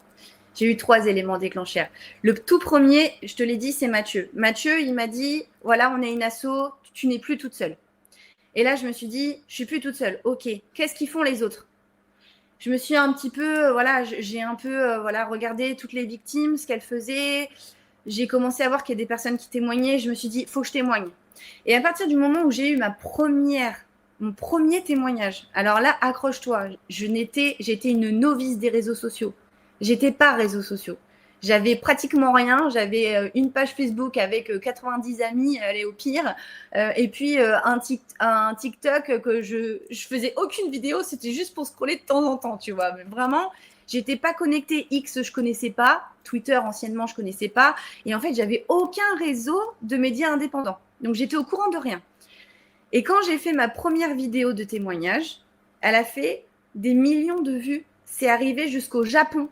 J'ai eu 3 éléments déclencheurs. Le tout premier, je te l'ai dit, c'est Mathieu. Mathieu, il m'a dit, voilà, on est une asso, tu n'es plus toute seule. Et là, je me suis dit, je suis plus toute seule. Ok, qu'est-ce qu'ils font les autres? Je me suis un petit peu, j'ai un peu, regardé toutes les victimes, ce qu'elles faisaient. J'ai commencé à voir qu'il y a des personnes qui témoignaient. Je me suis dit, il faut que je témoigne. Et à partir du moment où j'ai eu mon premier témoignage, alors là, accroche-toi, j'étais une novice des réseaux sociaux. J'étais pas réseaux sociaux. J'avais pratiquement rien. J'avais une page Facebook avec 90 amis, allez au pire. Et puis un TikTok que je faisais aucune vidéo. C'était juste pour scroller de temps en temps, tu vois. Mais vraiment, j'étais pas connectée. X, je connaissais pas. Twitter, anciennement, je connaissais pas. Et en fait, j'avais aucun réseau de médias indépendants. Donc, j'étais au courant de rien. Et quand j'ai fait ma première vidéo de témoignage, elle a fait des millions de vues. C'est arrivé jusqu'au Japon.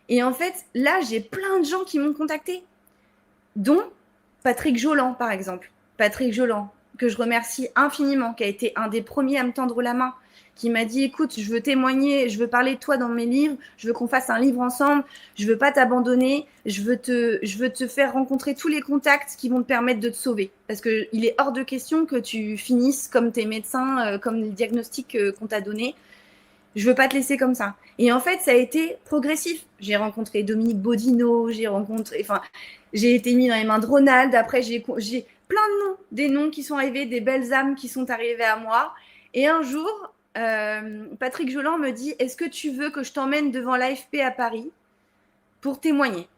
Et en fait, là, j'ai plein de gens qui m'ont contacté, dont Patrick Jolan, par exemple. Patrick Jolan, que je remercie infiniment, qui a été un des premiers à me tendre la main, qui m'a dit, écoute, je veux témoigner, je veux parler de toi dans mes livres, je veux qu'on fasse un livre ensemble, je veux pas t'abandonner, je veux te faire rencontrer tous les contacts qui vont te permettre de te sauver. Parce qu'il est hors de question que tu finisses comme tes médecins, comme le diagnostic qu'on t'a donné. Je veux pas te laisser comme ça. Et en fait, ça a été progressif. J'ai rencontré Dominique Bodino, j'ai été mis dans les mains de Ronald. Après, j'ai plein de noms, des noms qui sont arrivés, des belles âmes qui sont arrivées à moi. Et un jour, Patrick Jolan me dit, est-ce que tu veux que je t'emmène devant l'AFP à Paris pour témoigner?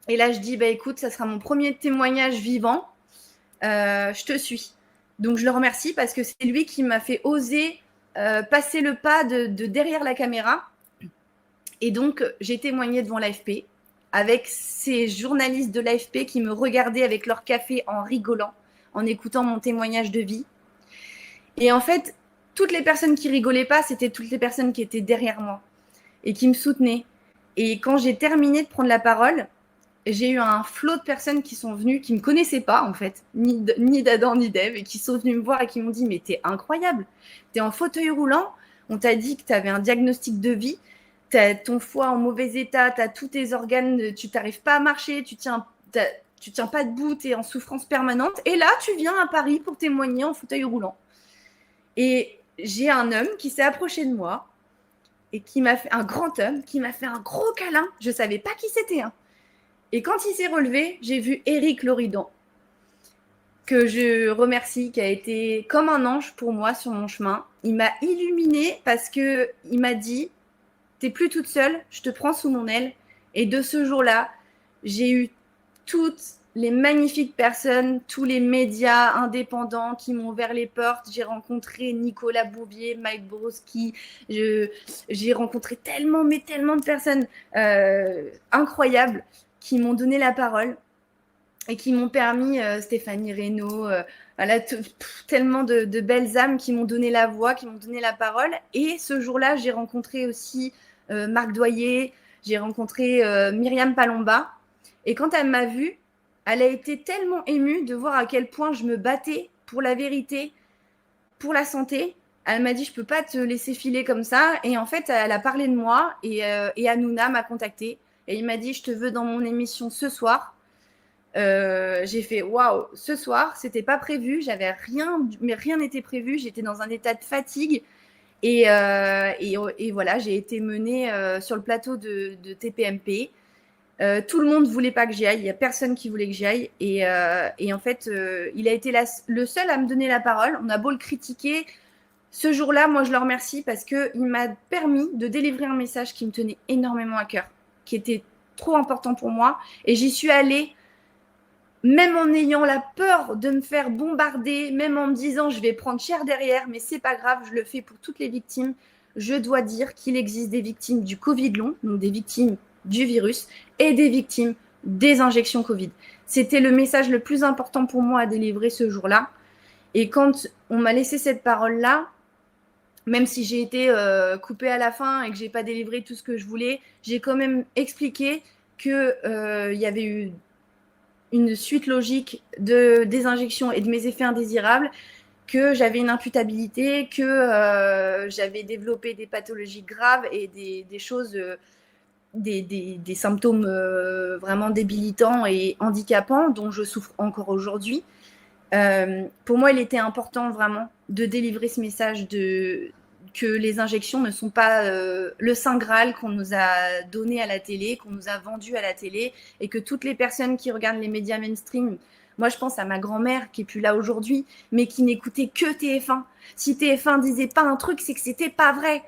Et là, je dis, écoute, ça sera mon premier témoignage vivant. Je te suis. Donc, je le remercie parce que c'est lui qui m'a fait oser passer le pas de derrière la caméra. Et donc, j'ai témoigné devant l'AFP avec ces journalistes de l'AFP qui me regardaient avec leur café en rigolant, en écoutant mon témoignage de vie. Et en fait, toutes les personnes qui rigolaient pas, c'était toutes les personnes qui étaient derrière moi et qui me soutenaient. Et quand j'ai terminé de prendre la parole, j'ai eu un flot de personnes qui sont venues, qui ne me connaissaient pas en fait, ni d'Adam ni d'Ève, et qui sont venues me voir et qui m'ont dit, mais t'es incroyable, t'es en fauteuil roulant, on t'a dit que t'avais un diagnostic de vie, t'as ton foie en mauvais état, t'as tous tes organes, tu t'arrives pas à marcher, tu tiens pas debout, t'es en souffrance permanente, et là tu viens à Paris pour témoigner en fauteuil roulant. Et j'ai un homme qui s'est approché de moi, et qui m'a fait, un grand homme, qui m'a fait un gros câlin, je savais pas qui c'était, hein. Et quand il s'est relevé, j'ai vu Éric Loridan, que je remercie, qui a été comme un ange pour moi sur mon chemin. Il m'a illuminée parce qu'il m'a dit, t'es plus toute seule, je te prends sous mon aile. Et de ce jour-là, j'ai eu toute les magnifiques personnes, tous les médias indépendants qui m'ont ouvert les portes. J'ai rencontré Nicolas Bouvier, Mike Borowski. J'ai rencontré tellement de personnes incroyables qui m'ont donné la parole et qui m'ont permis, Stéphanie Reynaud, voilà, tellement de belles âmes qui m'ont donné la voix, qui m'ont donné la parole. Et ce jour-là, j'ai rencontré aussi Marc Doyer, j'ai rencontré Myriam Palomba. Et quand elle m'a vue, elle a été tellement émue de voir à quel point je me battais pour la vérité, pour la santé. Elle m'a dit, je ne peux pas te laisser filer comme ça. Et en fait, elle a parlé de moi et Hanouna m'a contactée. Et il m'a dit, je te veux dans mon émission ce soir. J'ai fait waouh, ce soir, c'était pas prévu, j'avais rien, mais rien n'était prévu, j'étais dans un état de fatigue et voilà, j'ai été menée sur le plateau de TPMP. Tout le monde voulait pas que j'y aille, il y a personne qui voulait que j'y aille et en fait, il a été le seul à me donner la parole. On a beau le critiquer, ce jour-là, moi je le remercie parce que il m'a permis de délivrer un message qui me tenait énormément à cœur, qui était trop important pour moi et j'y suis allée. Même en ayant la peur de me faire bombarder, même en me disant je vais prendre cher derrière, mais c'est pas grave, je le fais pour toutes les victimes. Je dois dire qu'il existe des victimes du Covid long, donc des victimes du virus, et des victimes des injections Covid. C'était le message le plus important pour moi à délivrer ce jour-là. Et quand on m'a laissé cette parole-là, même si j'ai été coupée à la fin et que j'ai pas délivré tout ce que je voulais, j'ai quand même expliqué qu'il y avait eu une suite logique des injections et de mes effets indésirables, que j'avais une imputabilité, que j'avais développé des pathologies graves et des choses, des symptômes vraiment débilitants et handicapants dont je souffre encore aujourd'hui. Pour moi, il était important vraiment de délivrer ce message que les injections ne sont pas le Saint Graal qu'on nous a donné à la télé, qu'on nous a vendu à la télé, et que toutes les personnes qui regardent les médias mainstream, moi je pense à ma grand-mère qui est plus là aujourd'hui, mais qui n'écoutait que TF1. Si TF1 disait pas un truc, c'est que c'était pas vrai.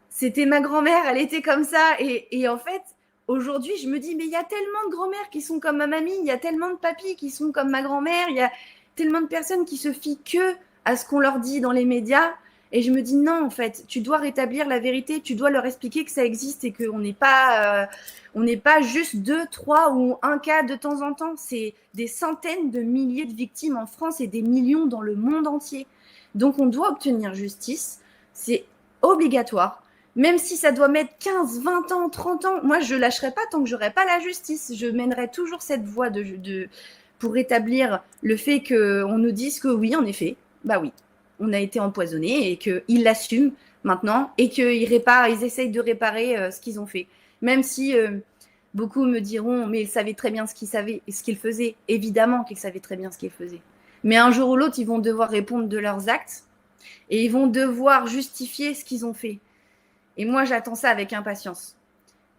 C'était ma grand-mère, elle était comme ça, et en fait, aujourd'hui, je me dis, mais il y a tellement de grand-mères qui sont comme ma mamie, il y a tellement de papis qui sont comme ma grand-mère, il y a tellement de personnes qui se fient que à ce qu'on leur dit dans les médias. Et je me dis non, en fait, tu dois rétablir la vérité, tu dois leur expliquer que ça existe et qu'on n'est pas, juste 2, 3 ou un cas de temps en temps. C'est des centaines de milliers de victimes en France et des millions dans le monde entier. Donc on doit obtenir justice, c'est obligatoire. Même si ça doit mettre 15, 20 ans, 30 ans, moi je ne lâcherai pas tant que je n'aurai pas la justice. Je mènerai toujours cette voie pour rétablir le fait qu'on nous dise que oui, en effet, bah oui, on a été empoisonné et qu'ils l'assument maintenant et qu'ils essayent de réparer ce qu'ils ont fait. Même si beaucoup me diront, mais ils savaient très bien ce qu'ils faisaient. Évidemment qu'ils savaient très bien ce qu'ils faisaient. Mais un jour ou l'autre, ils vont devoir répondre de leurs actes et ils vont devoir justifier ce qu'ils ont fait. Et moi, j'attends ça avec impatience.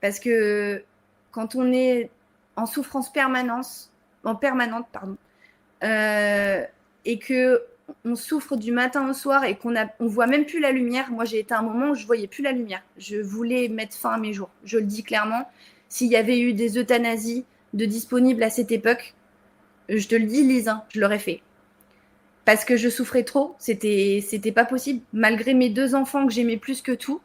Parce que quand on est en souffrance permanente, et qu'on souffre du matin au soir et qu'on voit même plus la lumière. Moi, j'ai été à un moment où je voyais plus la lumière. Je voulais mettre fin à mes jours. Je le dis clairement. S'il y avait eu des euthanasies de disponibles à cette époque, je te le dis, Lise, je l'aurais fait. Parce que je souffrais trop. C'était pas possible. Malgré mes 2 enfants que j'aimais plus que tout,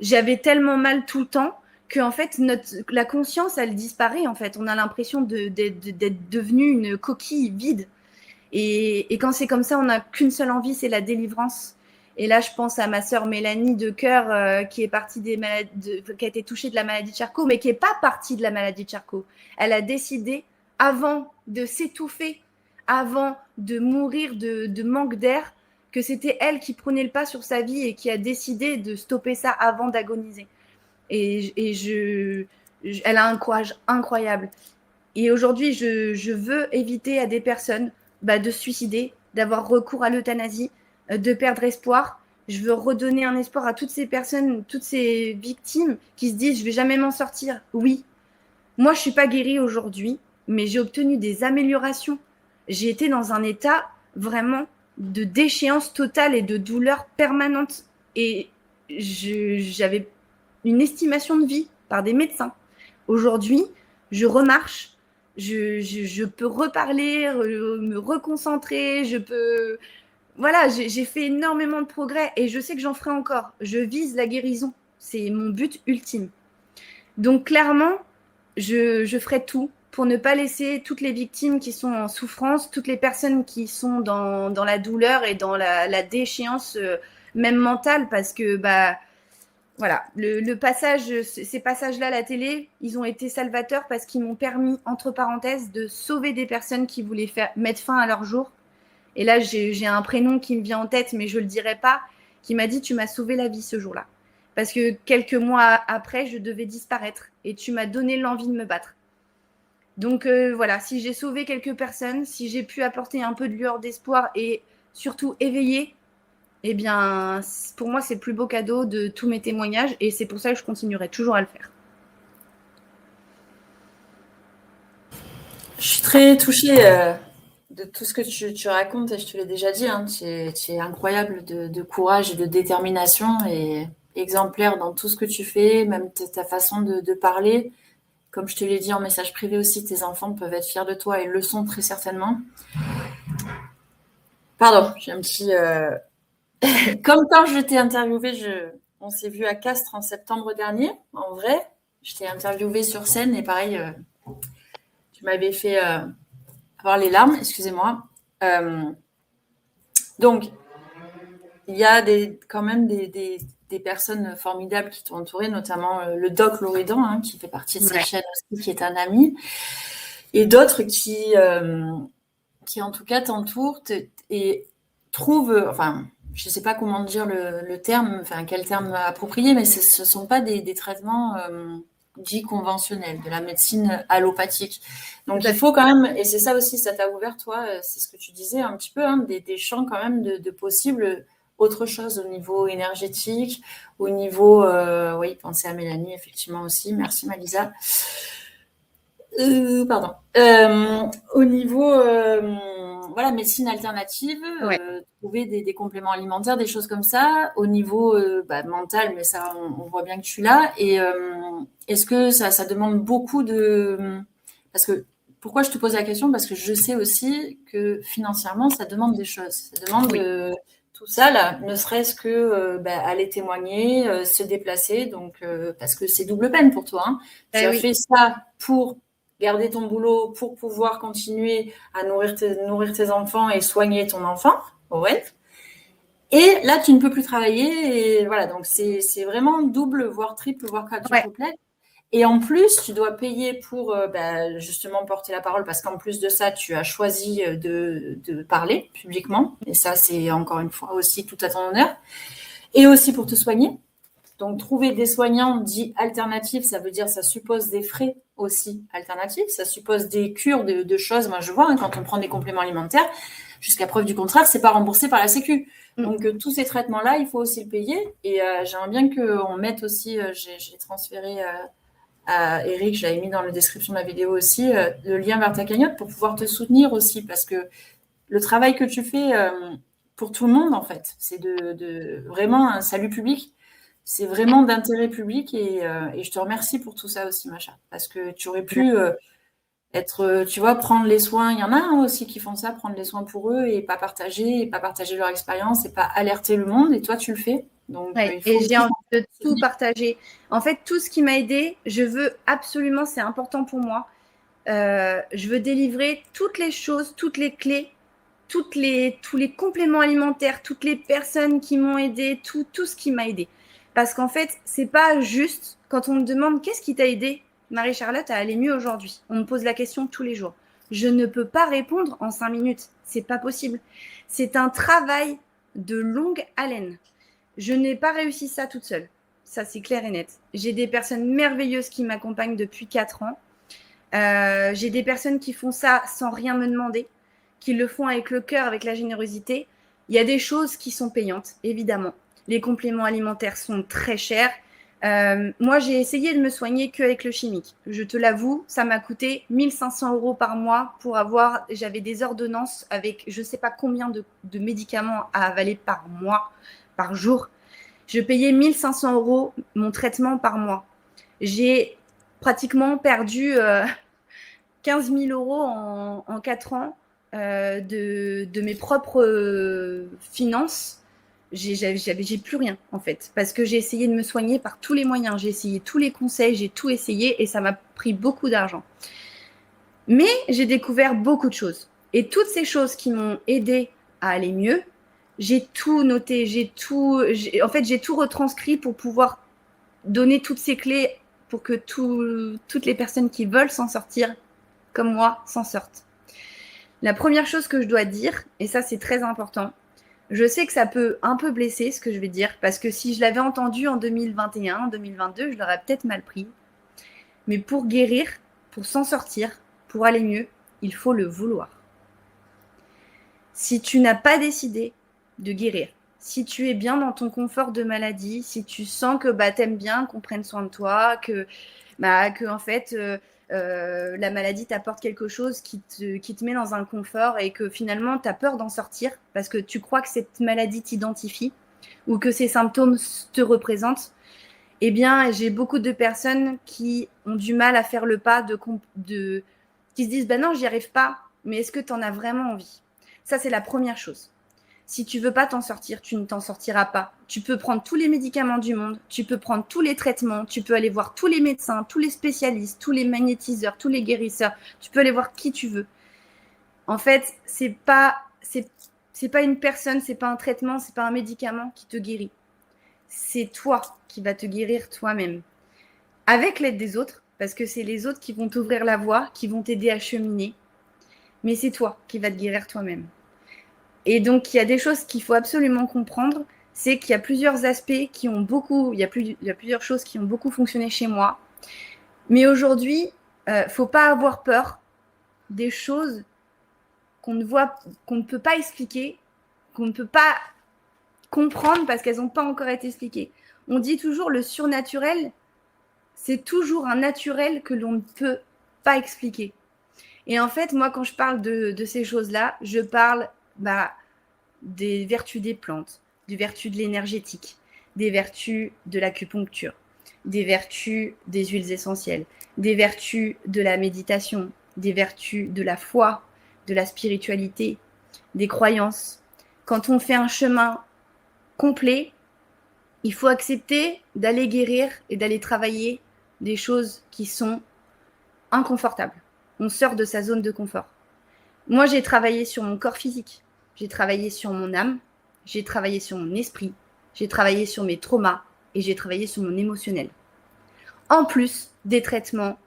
j'avais tellement mal tout le temps que en fait, la conscience, elle disparaît. En fait, on a l'impression d'être devenu une coquille vide. Et quand c'est comme ça, on n'a qu'une seule envie, c'est la délivrance. Et là, je pense à ma sœur Mélanie de Cœur, qui est partie qui a été touchée de la maladie de Charcot, mais qui n'est pas partie de la maladie de Charcot. Elle a décidé, avant de s'étouffer, avant de mourir de manque d'air, que c'était elle qui prenait le pas sur sa vie et qui a décidé de stopper ça avant d'agoniser. Et elle a un courage incroyable. Et aujourd'hui, je veux éviter à des personnes de se suicider, d'avoir recours à l'euthanasie, de perdre espoir. Je veux redonner un espoir à toutes ces personnes, toutes ces victimes qui se disent « je vais jamais m'en sortir ». Oui, moi je ne suis pas guérie aujourd'hui, mais j'ai obtenu des améliorations. J'ai été dans un état vraiment de déchéance totale et de douleur permanente. Et j'avais une estimation de vie par des médecins. Aujourd'hui, je remarche, je peux reparler, me reconcentrer, je peux... Voilà, j'ai fait énormément de progrès et je sais que j'en ferai encore. Je vise la guérison. C'est mon but ultime. Donc clairement, je ferai tout pour ne pas laisser toutes les victimes qui sont en souffrance, toutes les personnes qui sont dans la douleur et dans la déchéance, même mentale, parce que voilà, le passage, ces passages-là à la télé, ils ont été salvateurs parce qu'ils m'ont permis, entre parenthèses, de sauver des personnes qui voulaient mettre fin à leur jour. Et là, j'ai un prénom qui me vient en tête, mais je ne le dirai pas, qui m'a dit « Tu m'as sauvé la vie ce jour-là ». Parce que quelques mois après, je devais disparaître et tu m'as donné l'envie de me battre. Donc voilà, si j'ai sauvé quelques personnes, si j'ai pu apporter un peu de lueur d'espoir et surtout éveiller, eh bien, pour moi, c'est le plus beau cadeau de tous mes témoignages et c'est pour ça que je continuerai toujours à le faire. Je suis très touchée de tout ce que tu racontes et je te l'ai déjà dit, hein, tu es incroyable de courage et de détermination et exemplaire dans tout ce que tu fais, même ta façon de parler. Comme je te l'ai dit en message privé aussi, tes enfants peuvent être fiers de toi et le sont très certainement. Pardon, j'ai un petit... Comme quand je t'ai interviewé, on s'est vu à Castres en septembre dernier, en vrai. Je t'ai interviewé sur scène et pareil, tu m'avais fait avoir les larmes, excusez-moi. Donc, il y a quand même des personnes formidables qui t'ont entouré, notamment le doc Loridan, hein, qui fait partie de cette chaîne aussi, qui est un ami, et d'autres qui en tout cas t'entourent et trouvent, enfin, je ne sais pas comment dire le terme, enfin quel terme approprié, mais ce ne sont pas des traitements dits conventionnels, de la médecine allopathique. Donc il faut quand même, et c'est ça aussi, ça t'a ouvert toi, c'est ce que tu disais un petit peu, hein, des champs quand même de possibles autre chose au niveau énergétique, au niveau, oui, pensez à Mélanie effectivement aussi, merci Malisa. Pardon. Au niveau voilà, médecine alternative, trouver des compléments alimentaires, des choses comme ça. Au niveau mental, mais ça, on voit bien que tu l'as. Et est-ce que ça demande beaucoup de... Parce que, pourquoi je te pose la question? Parce que je sais aussi que financièrement, ça demande des choses. Ça demande tout ça, là, ne serait-ce que aller témoigner, se déplacer. Donc, parce que c'est double peine pour toi. Hein. Tu as fait ça pour garder ton boulot pour pouvoir continuer à nourrir tes enfants et soigner ton enfant, ouais. Et là, tu ne peux plus travailler. Et voilà, donc c'est vraiment double, voire triple, voire quadruple. Ouais. Et en plus, tu dois payer pour justement porter la parole parce qu'en plus de ça, tu as choisi de parler publiquement. Et ça, c'est encore une fois aussi tout à ton honneur. Et aussi pour te soigner. Donc, trouver des soignants dits alternatifs, ça veut dire ça suppose des frais aussi alternatifs, ça suppose des cures de choses. Moi, je vois, hein, quand on prend des compléments alimentaires, jusqu'à preuve du contraire, c'est pas remboursé par la Sécu. Donc, tous ces traitements-là, il faut aussi le payer. Et j'aimerais bien qu'on mette aussi, j'ai transféré à Eric, je l'avais mis dans la description de la vidéo aussi, le lien vers ta cagnotte pour pouvoir te soutenir aussi, parce que le travail que tu fais pour tout le monde, en fait, c'est de vraiment un salut public. C'est vraiment d'intérêt public et je te remercie pour tout ça aussi, Macha, parce que tu aurais pu être, tu vois, prendre les soins. Il y en a aussi qui font ça, prendre les soins pour eux et pas partager leur expérience et pas alerter le monde. Et toi, tu le fais. Donc, et j'ai envie de tout partager. En fait, tout ce qui m'a aidée, je veux absolument, c'est important pour moi. Je veux délivrer toutes les choses, toutes les clés, tous les compléments alimentaires, toutes les personnes qui m'ont aidée, tout ce qui m'a aidée. Parce qu'en fait, c'est pas juste quand on me demande qu'est-ce qui t'a aidé, Marie-Charlotte, à aller mieux aujourd'hui. On me pose la question tous les jours. Je ne peux pas répondre en 5 minutes. C'est pas possible. C'est un travail de longue haleine. Je n'ai pas réussi ça toute seule. Ça, c'est clair et net. J'ai des personnes merveilleuses qui m'accompagnent depuis 4 ans. J'ai des personnes qui font ça sans rien me demander, qui le font avec le cœur, avec la générosité. Il y a des choses qui sont payantes, évidemment. Les compléments alimentaires sont très chers. Moi, j'ai essayé de me soigner qu'avec le chimique. Je te l'avoue, ça m'a coûté 1 500 € par mois pour avoir... J'avais des ordonnances avec je ne sais pas combien de médicaments à avaler par mois, par jour. Je payais 1 500 € mon traitement par mois. J'ai pratiquement perdu 15 000 euros en 4 ans de mes propres finances. J'ai plus rien, en fait, parce que j'ai essayé de me soigner par tous les moyens. J'ai essayé tous les conseils, j'ai tout essayé et ça m'a pris beaucoup d'argent. Mais j'ai découvert beaucoup de choses. Et toutes ces choses qui m'ont aidé à aller mieux, j'ai tout noté, j'ai tout retranscrit pour pouvoir donner toutes ces clés pour que toutes les personnes qui veulent s'en sortir, comme moi, s'en sortent. La première chose que je dois dire, et ça c'est très important, je sais que ça peut un peu blesser ce que je vais dire, parce que si je l'avais entendu en 2021, en 2022, je l'aurais peut-être mal pris. Mais pour guérir, pour s'en sortir, pour aller mieux, il faut le vouloir. Si tu n'as pas décidé de guérir, si tu es bien dans ton confort de maladie, si tu sens que t'aimes bien qu'on prenne soin de toi, que en fait la maladie t'apporte quelque chose qui te met dans un confort et que finalement tu as peur d'en sortir parce que tu crois que cette maladie t'identifie ou que ces symptômes te représentent, eh bien j'ai beaucoup de personnes qui ont du mal à faire le pas qui se disent non, j'y arrive pas, mais est-ce que tu en as vraiment envie? Ça, c'est la première chose. Si tu veux pas t'en sortir, tu ne t'en sortiras pas. Tu peux prendre tous les médicaments du monde, tu peux prendre tous les traitements, tu peux aller voir tous les médecins, tous les spécialistes, tous les magnétiseurs, tous les guérisseurs, tu peux aller voir qui tu veux. En fait, c'est pas une personne, c'est pas un traitement, c'est pas un médicament qui te guérit. C'est toi qui vas te guérir toi-même. Avec l'aide des autres, parce que c'est les autres qui vont t'ouvrir la voie, qui vont t'aider à cheminer. Mais c'est toi qui vas te guérir toi-même. Et donc, il y a des choses qu'il faut absolument comprendre, c'est qu'il y a plusieurs aspects qui ont beaucoup, il y a plusieurs choses qui ont beaucoup fonctionné chez moi. Mais aujourd'hui, faut pas avoir peur des choses qu'on ne peut pas expliquer, qu'on ne peut pas comprendre parce qu'elles n'ont pas encore été expliquées. On dit toujours le surnaturel, c'est toujours un naturel que l'on ne peut pas expliquer. Et en fait, moi, quand je parle de ces choses-là, je parle des vertus des plantes, des vertus de l'énergétique, des vertus de l'acupuncture, des vertus des huiles essentielles, des vertus de la méditation, des vertus de la foi, de la spiritualité, des croyances. Quand on fait un chemin complet, il faut accepter d'aller guérir et d'aller travailler des choses qui sont inconfortables. On sort de sa zone de confort. Moi, j'ai travaillé sur mon corps physique, j'ai travaillé sur mon âme, j'ai travaillé sur mon esprit, j'ai travaillé sur mes traumas et j'ai travaillé sur mon émotionnel. En plus des traitements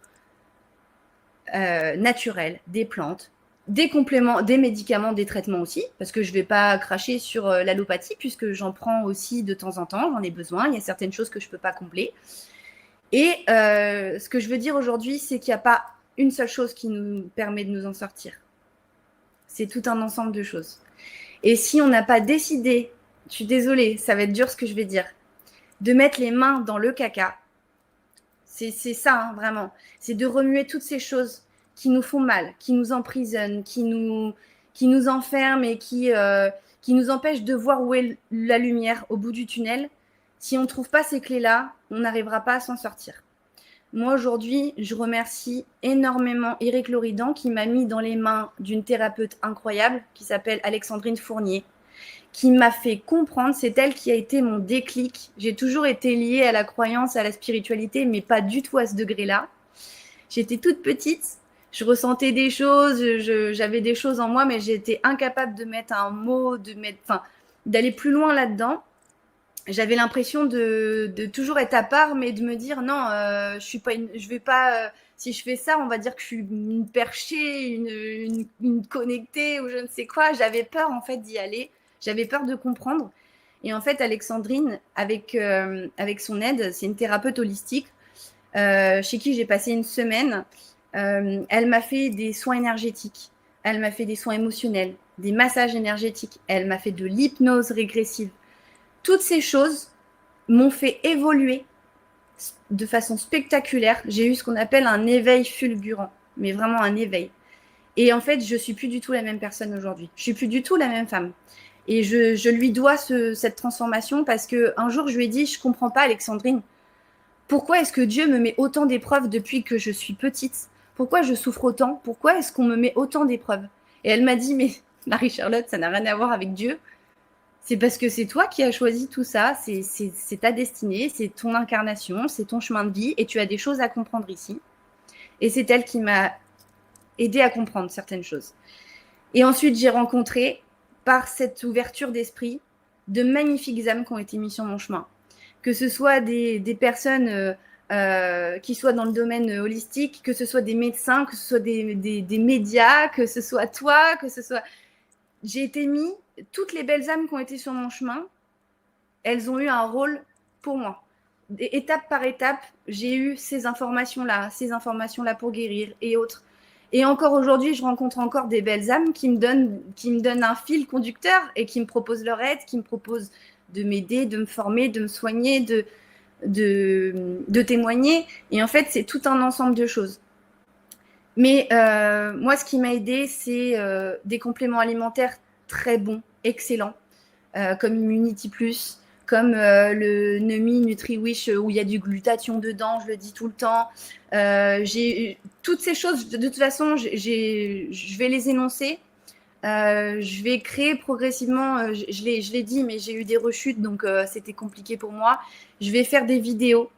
naturels, des plantes, des compléments, des médicaments, des traitements aussi, parce que je ne vais pas cracher sur l'allopathie puisque j'en prends aussi de temps en temps, j'en ai besoin, il y a certaines choses que je ne peux pas combler. Et ce que je veux dire aujourd'hui, c'est qu'il n'y a pas une seule chose qui nous permet de nous en sortir. C'est tout un ensemble de choses. Et si on n'a pas décidé, je suis désolée, ça va être dur ce que je vais dire, de mettre les mains dans le caca, c'est ça, vraiment. C'est de remuer toutes ces choses qui nous font mal, qui nous emprisonnent, qui nous enferment et qui nous empêchent de voir où est la lumière au bout du tunnel. Si on ne trouve pas ces clés-là, on n'arrivera pas à s'en sortir. Moi, aujourd'hui, je remercie énormément Eric Loridan qui m'a mis dans les mains d'une thérapeute incroyable qui s'appelle Alexandrine Fournier, qui m'a fait comprendre, c'est elle qui a été mon déclic. J'ai toujours été liée à la croyance, à la spiritualité, mais pas du tout à ce degré-là. J'étais toute petite, je ressentais des choses, j'avais des choses en moi, mais j'étais incapable de mettre un mot, d'aller plus loin là-dedans. J'avais l'impression de toujours être à part, mais de me dire non, je vais pas. Si je fais ça, on va dire que je suis une perchée, une connectée ou je ne sais quoi. J'avais peur en fait d'y aller. J'avais peur de comprendre. Et en fait, Alexandrine, avec son aide, c'est une thérapeute holistique chez qui j'ai passé une semaine. Elle m'a fait des soins énergétiques. Elle m'a fait des soins émotionnels, des massages énergétiques. Elle m'a fait de l'hypnose régressive. Toutes ces choses m'ont fait évoluer de façon spectaculaire. J'ai eu ce qu'on appelle un éveil fulgurant, mais vraiment un éveil. Et en fait, je ne suis plus du tout la même personne aujourd'hui. Je ne suis plus du tout la même femme. Et je lui dois cette transformation parce qu'un jour, je lui ai dit, je ne comprends pas, Alexandrine, pourquoi est-ce que Dieu me met autant d'épreuves depuis que je suis petite? pourquoi je souffre autant? Pourquoi est-ce qu'on me met autant d'épreuves? Et elle m'a dit, mais Marie-Charlotte, ça n'a rien à voir avec Dieu. C'est parce que c'est toi qui as choisi tout ça, c'est ta destinée, c'est ton incarnation, c'est ton chemin de vie et tu as des choses à comprendre ici. Et c'est elle qui m'a aidé à comprendre certaines choses. Et ensuite, j'ai rencontré, par cette ouverture d'esprit, de magnifiques âmes qui ont été mises sur mon chemin. Que ce soit des personnes qui soient dans le domaine holistique, que ce soit des médecins, que ce soit des médias, que ce soit toi, que ce soit... J'ai été mis, toutes les belles âmes qui ont été sur mon chemin, elles ont eu un rôle pour moi. Étape par étape, j'ai eu ces informations-là pour guérir et autres. Et encore aujourd'hui, je rencontre encore des belles âmes qui me donnent un fil conducteur et qui me proposent leur aide, qui me proposent de m'aider, de me former, de me soigner, de témoigner. Et en fait, c'est tout un ensemble de choses. Mais moi, ce qui m'a aidé, c'est des compléments alimentaires très bons, excellents, comme Immunity Plus, comme le Numi NutriWish où il y a du glutathion dedans, je le dis tout le temps. J'ai toutes ces choses, de toute façon, je vais les énoncer. Je vais créer progressivement, je l'ai dit, mais j'ai eu des rechutes, donc c'était compliqué pour moi. Je vais faire des vidéos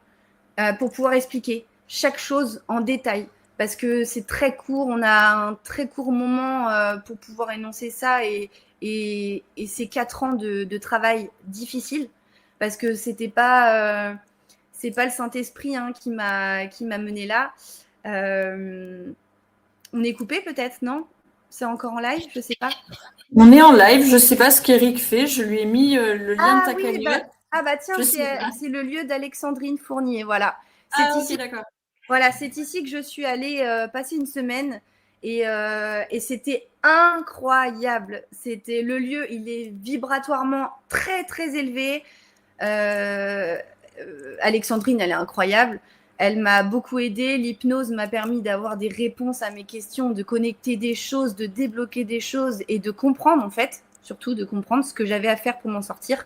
pour pouvoir expliquer chaque chose en détail, parce que c'est très court, on a un très court moment pour pouvoir énoncer ça, et c'est 4 ans de travail difficile, parce que c'est pas le Saint-Esprit qui m'a mené là. On est coupé peut-être, non? C'est encore en live, je sais pas. On est en live, je sais pas ce qu'Eric fait, je lui ai mis le lien de ta cagnotte. Tiens, c'est le lieu d'Alexandrine Fournier, voilà. Ok, d'accord. Voilà, c'est ici que je suis allée passer une semaine et c'était incroyable. C'était le lieu, il est vibratoirement très très élevé. Alexandrine, elle est incroyable. Elle m'a beaucoup aidée. L'hypnose m'a permis d'avoir des réponses à mes questions, de connecter des choses, de débloquer des choses et de comprendre, en fait, surtout de comprendre ce que j'avais à faire pour m'en sortir.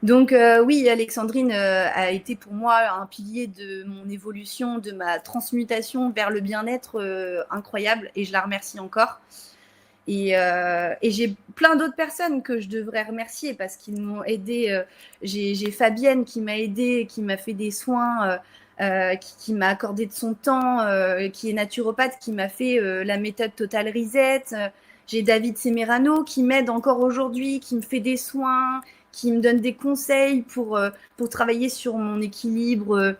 Donc oui, Alexandrine a été pour moi un pilier de mon évolution, de ma transmutation vers le bien-être incroyable, et je la remercie encore. Et j'ai plein d'autres personnes que je devrais remercier parce qu'ils m'ont aidé. J'ai Fabienne qui m'a aidée, qui m'a fait des soins, qui m'a accordé de son temps, qui est naturopathe, qui m'a fait la méthode Total Reset. J'ai David Semerano qui m'aide encore aujourd'hui, qui me fait des soins, qui me donne des conseils pour travailler sur mon équilibre,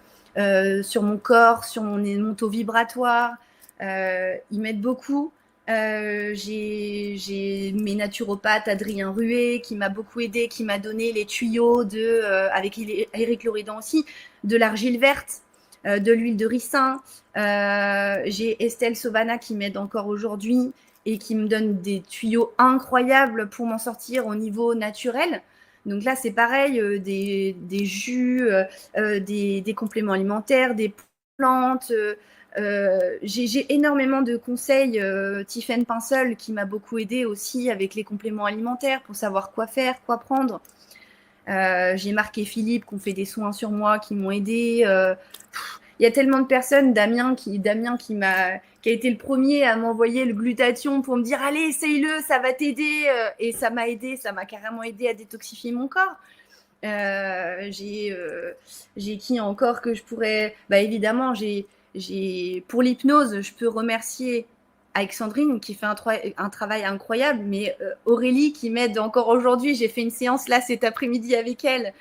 sur mon corps, sur mon taux vibratoire. Il m'aide beaucoup. J'ai mes naturopathes, Adrien Ruet, qui m'a beaucoup aidé, qui m'a donné les tuyaux avec Eric Loridan aussi, de l'argile verte, de l'huile de ricin. J'ai Estelle Sobana qui m'aide encore aujourd'hui et qui me donne des tuyaux incroyables pour m'en sortir au niveau naturel. Donc là, c'est pareil, des jus, des compléments alimentaires, des plantes. J'ai énormément de conseils. Tiffaine Pincel qui m'a beaucoup aidé aussi avec les compléments alimentaires pour savoir quoi faire, quoi prendre. J'ai Marc et Philippe qui ont fait des soins sur moi, qui m'ont aidé. Il y a tellement de personnes. Damien qui a été le premier à m'envoyer le glutathion pour me dire allez, essaye-le, ça va t'aider. Et ça m'a aidé, ça m'a carrément aidé à détoxifier mon corps. J'ai qui encore que je pourrais... évidemment, pour l'hypnose, je peux remercier Alexandrine qui fait un travail incroyable, mais Aurélie qui m'aide encore aujourd'hui. J'ai fait une séance là cet après-midi avec elle.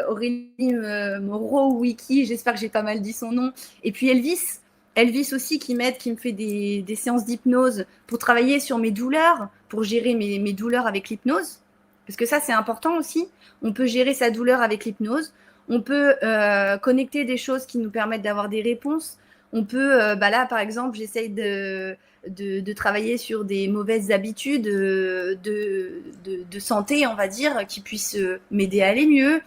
Aurélie Moreau-Wiki, j'espère que j'ai pas mal dit son nom. Et puis Elvis aussi qui m'aide, qui me fait des séances d'hypnose pour travailler sur mes douleurs, pour gérer mes douleurs avec l'hypnose. Parce que ça, c'est important aussi. On peut gérer sa douleur avec l'hypnose. On peut connecter des choses qui nous permettent d'avoir des réponses. On peut, là, par exemple, j'essaye de travailler sur des mauvaises habitudes de santé, on va dire, qui puissent m'aider à aller mieux.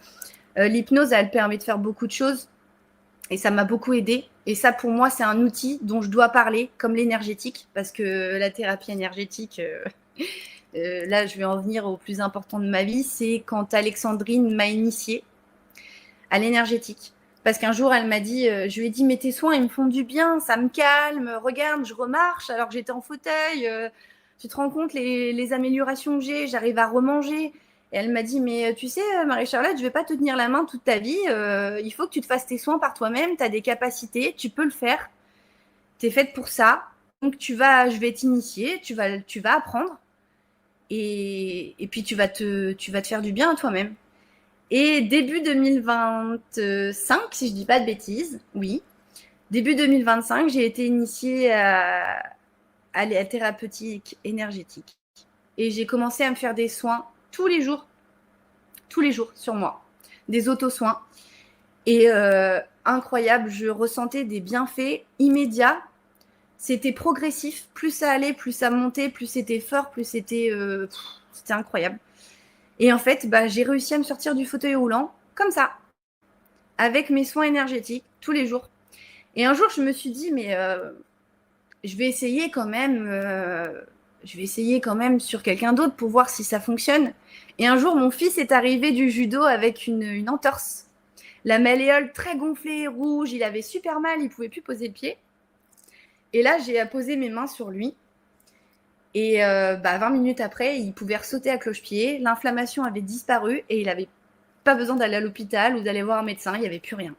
L'hypnose, elle permet de faire beaucoup de choses et ça m'a beaucoup aidé. Et ça, pour moi, c'est un outil dont je dois parler, comme l'énergétique, parce que la thérapie énergétique... là, je vais en venir au plus important de ma vie, c'est quand Alexandrine m'a initiée à l'énergétique. Parce qu'un jour, elle m'a dit, je lui ai dit, mais tes soins, ils me font du bien, ça me calme, regarde, je remarche alors que j'étais en fauteuil, tu te rends compte les améliorations que j'ai, j'arrive à remanger. Et elle m'a dit, mais tu sais, Marie-Charlotte, je vais pas te tenir la main toute ta vie, il faut que tu te fasses tes soins par toi-même, tu as des capacités, tu peux le faire, tu es faite pour ça, donc je vais t'initier, tu vas apprendre, et puis tu vas te faire du bien à toi-même. Et début 2025, si je dis pas de bêtises, oui, début 2025, j'ai été initiée à la thérapeutique énergétique. Et j'ai commencé à me faire des soins tous les jours sur moi, des auto-soins. Et incroyable, je ressentais des bienfaits immédiats. C'était progressif, plus ça allait, plus ça montait, plus c'était fort, plus c'était incroyable. Et en fait, j'ai réussi à me sortir du fauteuil roulant comme ça, avec mes soins énergétiques tous les jours. Et un jour, je me suis dit, mais je vais essayer quand même sur quelqu'un d'autre pour voir si ça fonctionne. Et un jour, mon fils est arrivé du judo avec une entorse. La malléole très gonflée, rouge, il avait super mal, il ne pouvait plus poser le pied. Et là, j'ai posé mes mains sur lui. Et 20 minutes après, il pouvait ressauter à cloche-pied. L'inflammation avait disparu et il n'avait pas besoin d'aller à l'hôpital ou d'aller voir un médecin. Il n'y avait plus rien.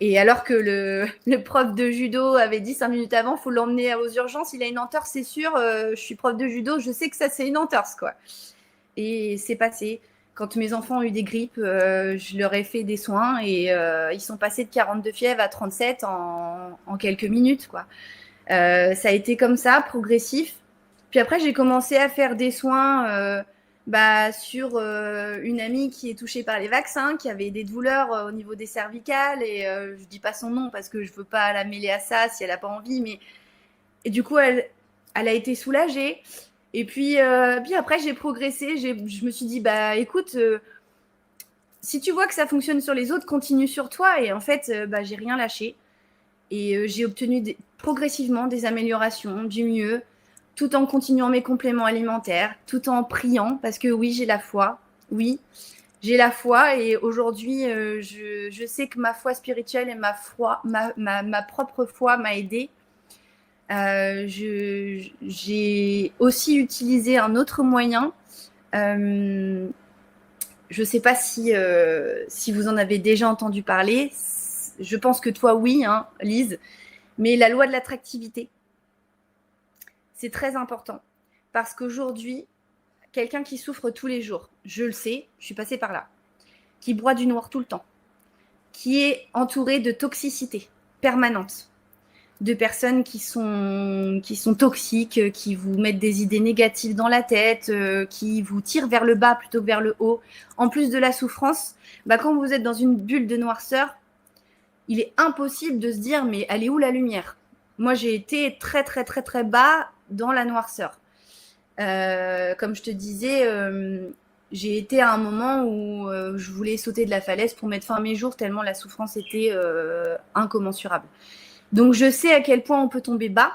Et alors que le prof de judo avait dit 5 minutes avant, il faut l'emmener aux urgences, il a une entorse, c'est sûr. Je suis prof de judo, je sais que ça, c'est une entorse, quoi. Et c'est passé. Quand mes enfants ont eu des grippes, je leur ai fait des soins et ils sont passés de 42 fièvres à 37 en quelques minutes, quoi. Ça a été comme ça, progressif. Puis après, j'ai commencé à faire des soins sur une amie qui est touchée par les vaccins, qui avait des douleurs au niveau des cervicales. Et je dis pas son nom parce que je veux pas la mêler à ça si elle a pas envie. Mais et du coup, elle a été soulagée. Et puis après, j'ai progressé. Je me suis dit, écoute, si tu vois que ça fonctionne sur les autres, continue sur toi. Et en fait, j'ai rien lâché. Et j'ai obtenu progressivement des améliorations, du mieux, tout en continuant mes compléments alimentaires, tout en priant, parce que oui, j'ai la foi. Oui, j'ai la foi. Et aujourd'hui, je sais que ma foi spirituelle et ma propre foi m'a aidée. J'ai aussi utilisé un autre moyen. Je ne sais pas si vous en avez déjà entendu parler. Je pense que toi, oui, hein, Lise. Mais la loi de l'attractivité, c'est très important. Parce qu'aujourd'hui, quelqu'un qui souffre tous les jours, je le sais, je suis passée par là, qui broie du noir tout le temps, qui est entouré de toxicité permanente, de personnes qui sont toxiques, qui vous mettent des idées négatives dans la tête, qui vous tirent vers le bas plutôt que vers le haut. En plus de la souffrance, quand vous êtes dans une bulle de noirceur, il est impossible de se dire, mais elle est où la lumière ? Moi, j'ai été très, très, très, très bas dans la noirceur. Comme je te disais, j'ai été à un moment où je voulais sauter de la falaise pour mettre fin à mes jours, tellement la souffrance était incommensurable. Donc, je sais à quel point on peut tomber bas.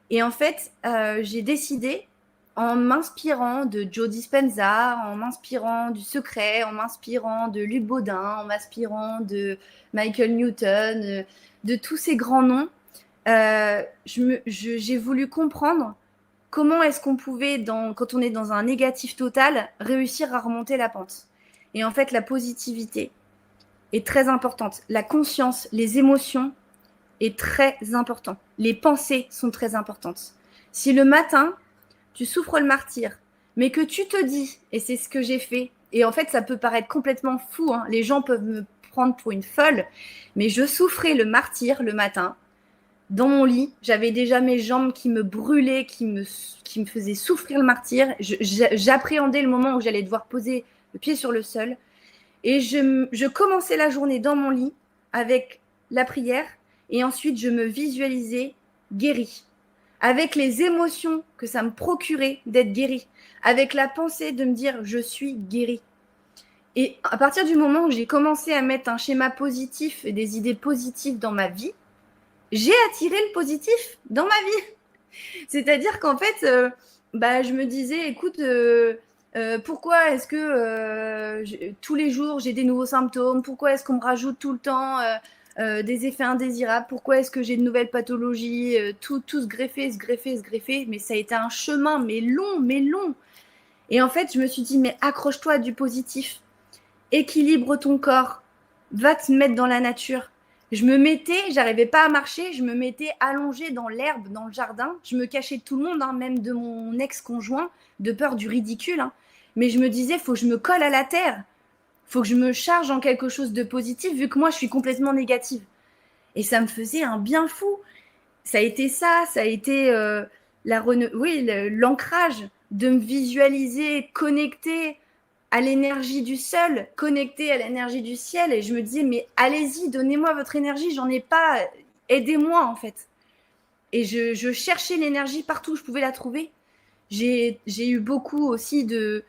Et en fait, j'ai décidé, en m'inspirant de Joe Dispenza, en m'inspirant du Secret, en m'inspirant de Luc Baudin, en m'inspirant de Michael Newton, de tous ces grands noms, j'ai voulu comprendre comment est-ce qu'on pouvait, quand on est dans un négatif total, réussir à remonter la pente. Et en fait, la positivité est très importante. La conscience, les émotions est très important. Les pensées sont très importantes. Si le matin, tu souffres le martyre, mais que tu te dis, et c'est ce que j'ai fait, et en fait, ça peut paraître complètement fou, hein, les gens peuvent me prendre pour une folle, mais je souffrais le martyre le matin, dans mon lit, j'avais déjà mes jambes qui me brûlaient, qui me faisaient souffrir le martyre. J'appréhendais le moment où j'allais devoir poser le pied sur le sol. Et je commençais la journée dans mon lit avec la prière. Et ensuite, je me visualisais guérie. Avec les émotions que ça me procurait d'être guérie. Avec la pensée de me dire, je suis guérie. Et à partir du moment où j'ai commencé à mettre un schéma positif et des idées positives dans ma vie, j'ai attiré le positif dans ma vie. C'est-à-dire qu'en fait, je me disais, écoute, Pourquoi est-ce que tous les jours j'ai des nouveaux symptômes? Pourquoi est-ce qu'on me rajoute tout le temps des effets indésirables? Pourquoi est-ce que j'ai de nouvelles pathologies? Tout se greffer, se greffer, se greffer. Mais ça a été un chemin, mais long, mais long. Et en fait, je me suis dit, mais accroche-toi à du positif. Équilibre ton corps. Va te mettre dans la nature. Je me mettais, j'arrivais pas à marcher, je me mettais allongée dans l'herbe, dans le jardin. Je me cachais de tout le monde, hein, même de mon ex-conjoint, de peur du ridicule. Hein. Mais je me disais, faut que je me colle à la terre. Faut que je me charge en quelque chose de positif, vu que moi, je suis complètement négative. Et ça me faisait un bien fou. Ça a été l'ancrage de me visualiser connectée à l'énergie du sol, connectée à l'énergie du ciel. Et je me disais, mais allez-y, donnez-moi votre énergie, j'en ai pas, aidez-moi en fait. Et je cherchais l'énergie partout où je pouvais la trouver. J'ai eu beaucoup aussi de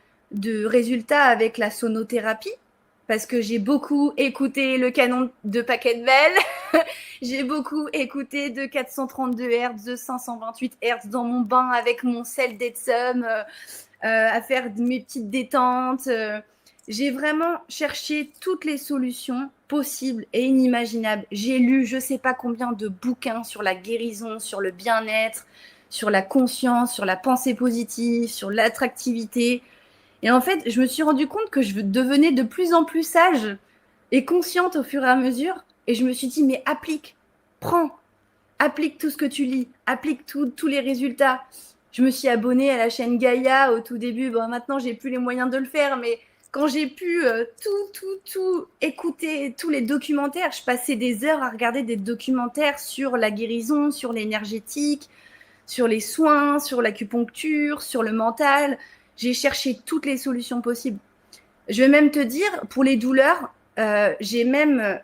résultats avec la sonothérapie, parce que j'ai beaucoup écouté le canon de Pachelbel, j'ai beaucoup écouté de 432 Hz, de 528 Hz dans mon bain avec mon sel d'Epsom, à faire mes petites détentes. J'ai vraiment cherché toutes les solutions possibles et inimaginables. J'ai lu je ne sais pas combien de bouquins sur la guérison, sur le bien-être, sur la conscience, sur la pensée positive, sur l'attractivité. Et en fait, je me suis rendu compte que je devenais de plus en plus sage et consciente au fur et à mesure. Et je me suis dit, mais prends, applique tout ce que tu lis, applique tous les résultats. Je me suis abonnée à la chaîne Gaïa au tout début. Bon, maintenant, j'ai plus les moyens de le faire, mais quand j'ai pu tout écouter, tous les documentaires, je passais des heures à regarder des documentaires sur la guérison, sur l'énergétique, sur les soins, sur l'acupuncture, sur le mental. J'ai cherché toutes les solutions possibles. Je vais même te dire, pour les douleurs, j'ai même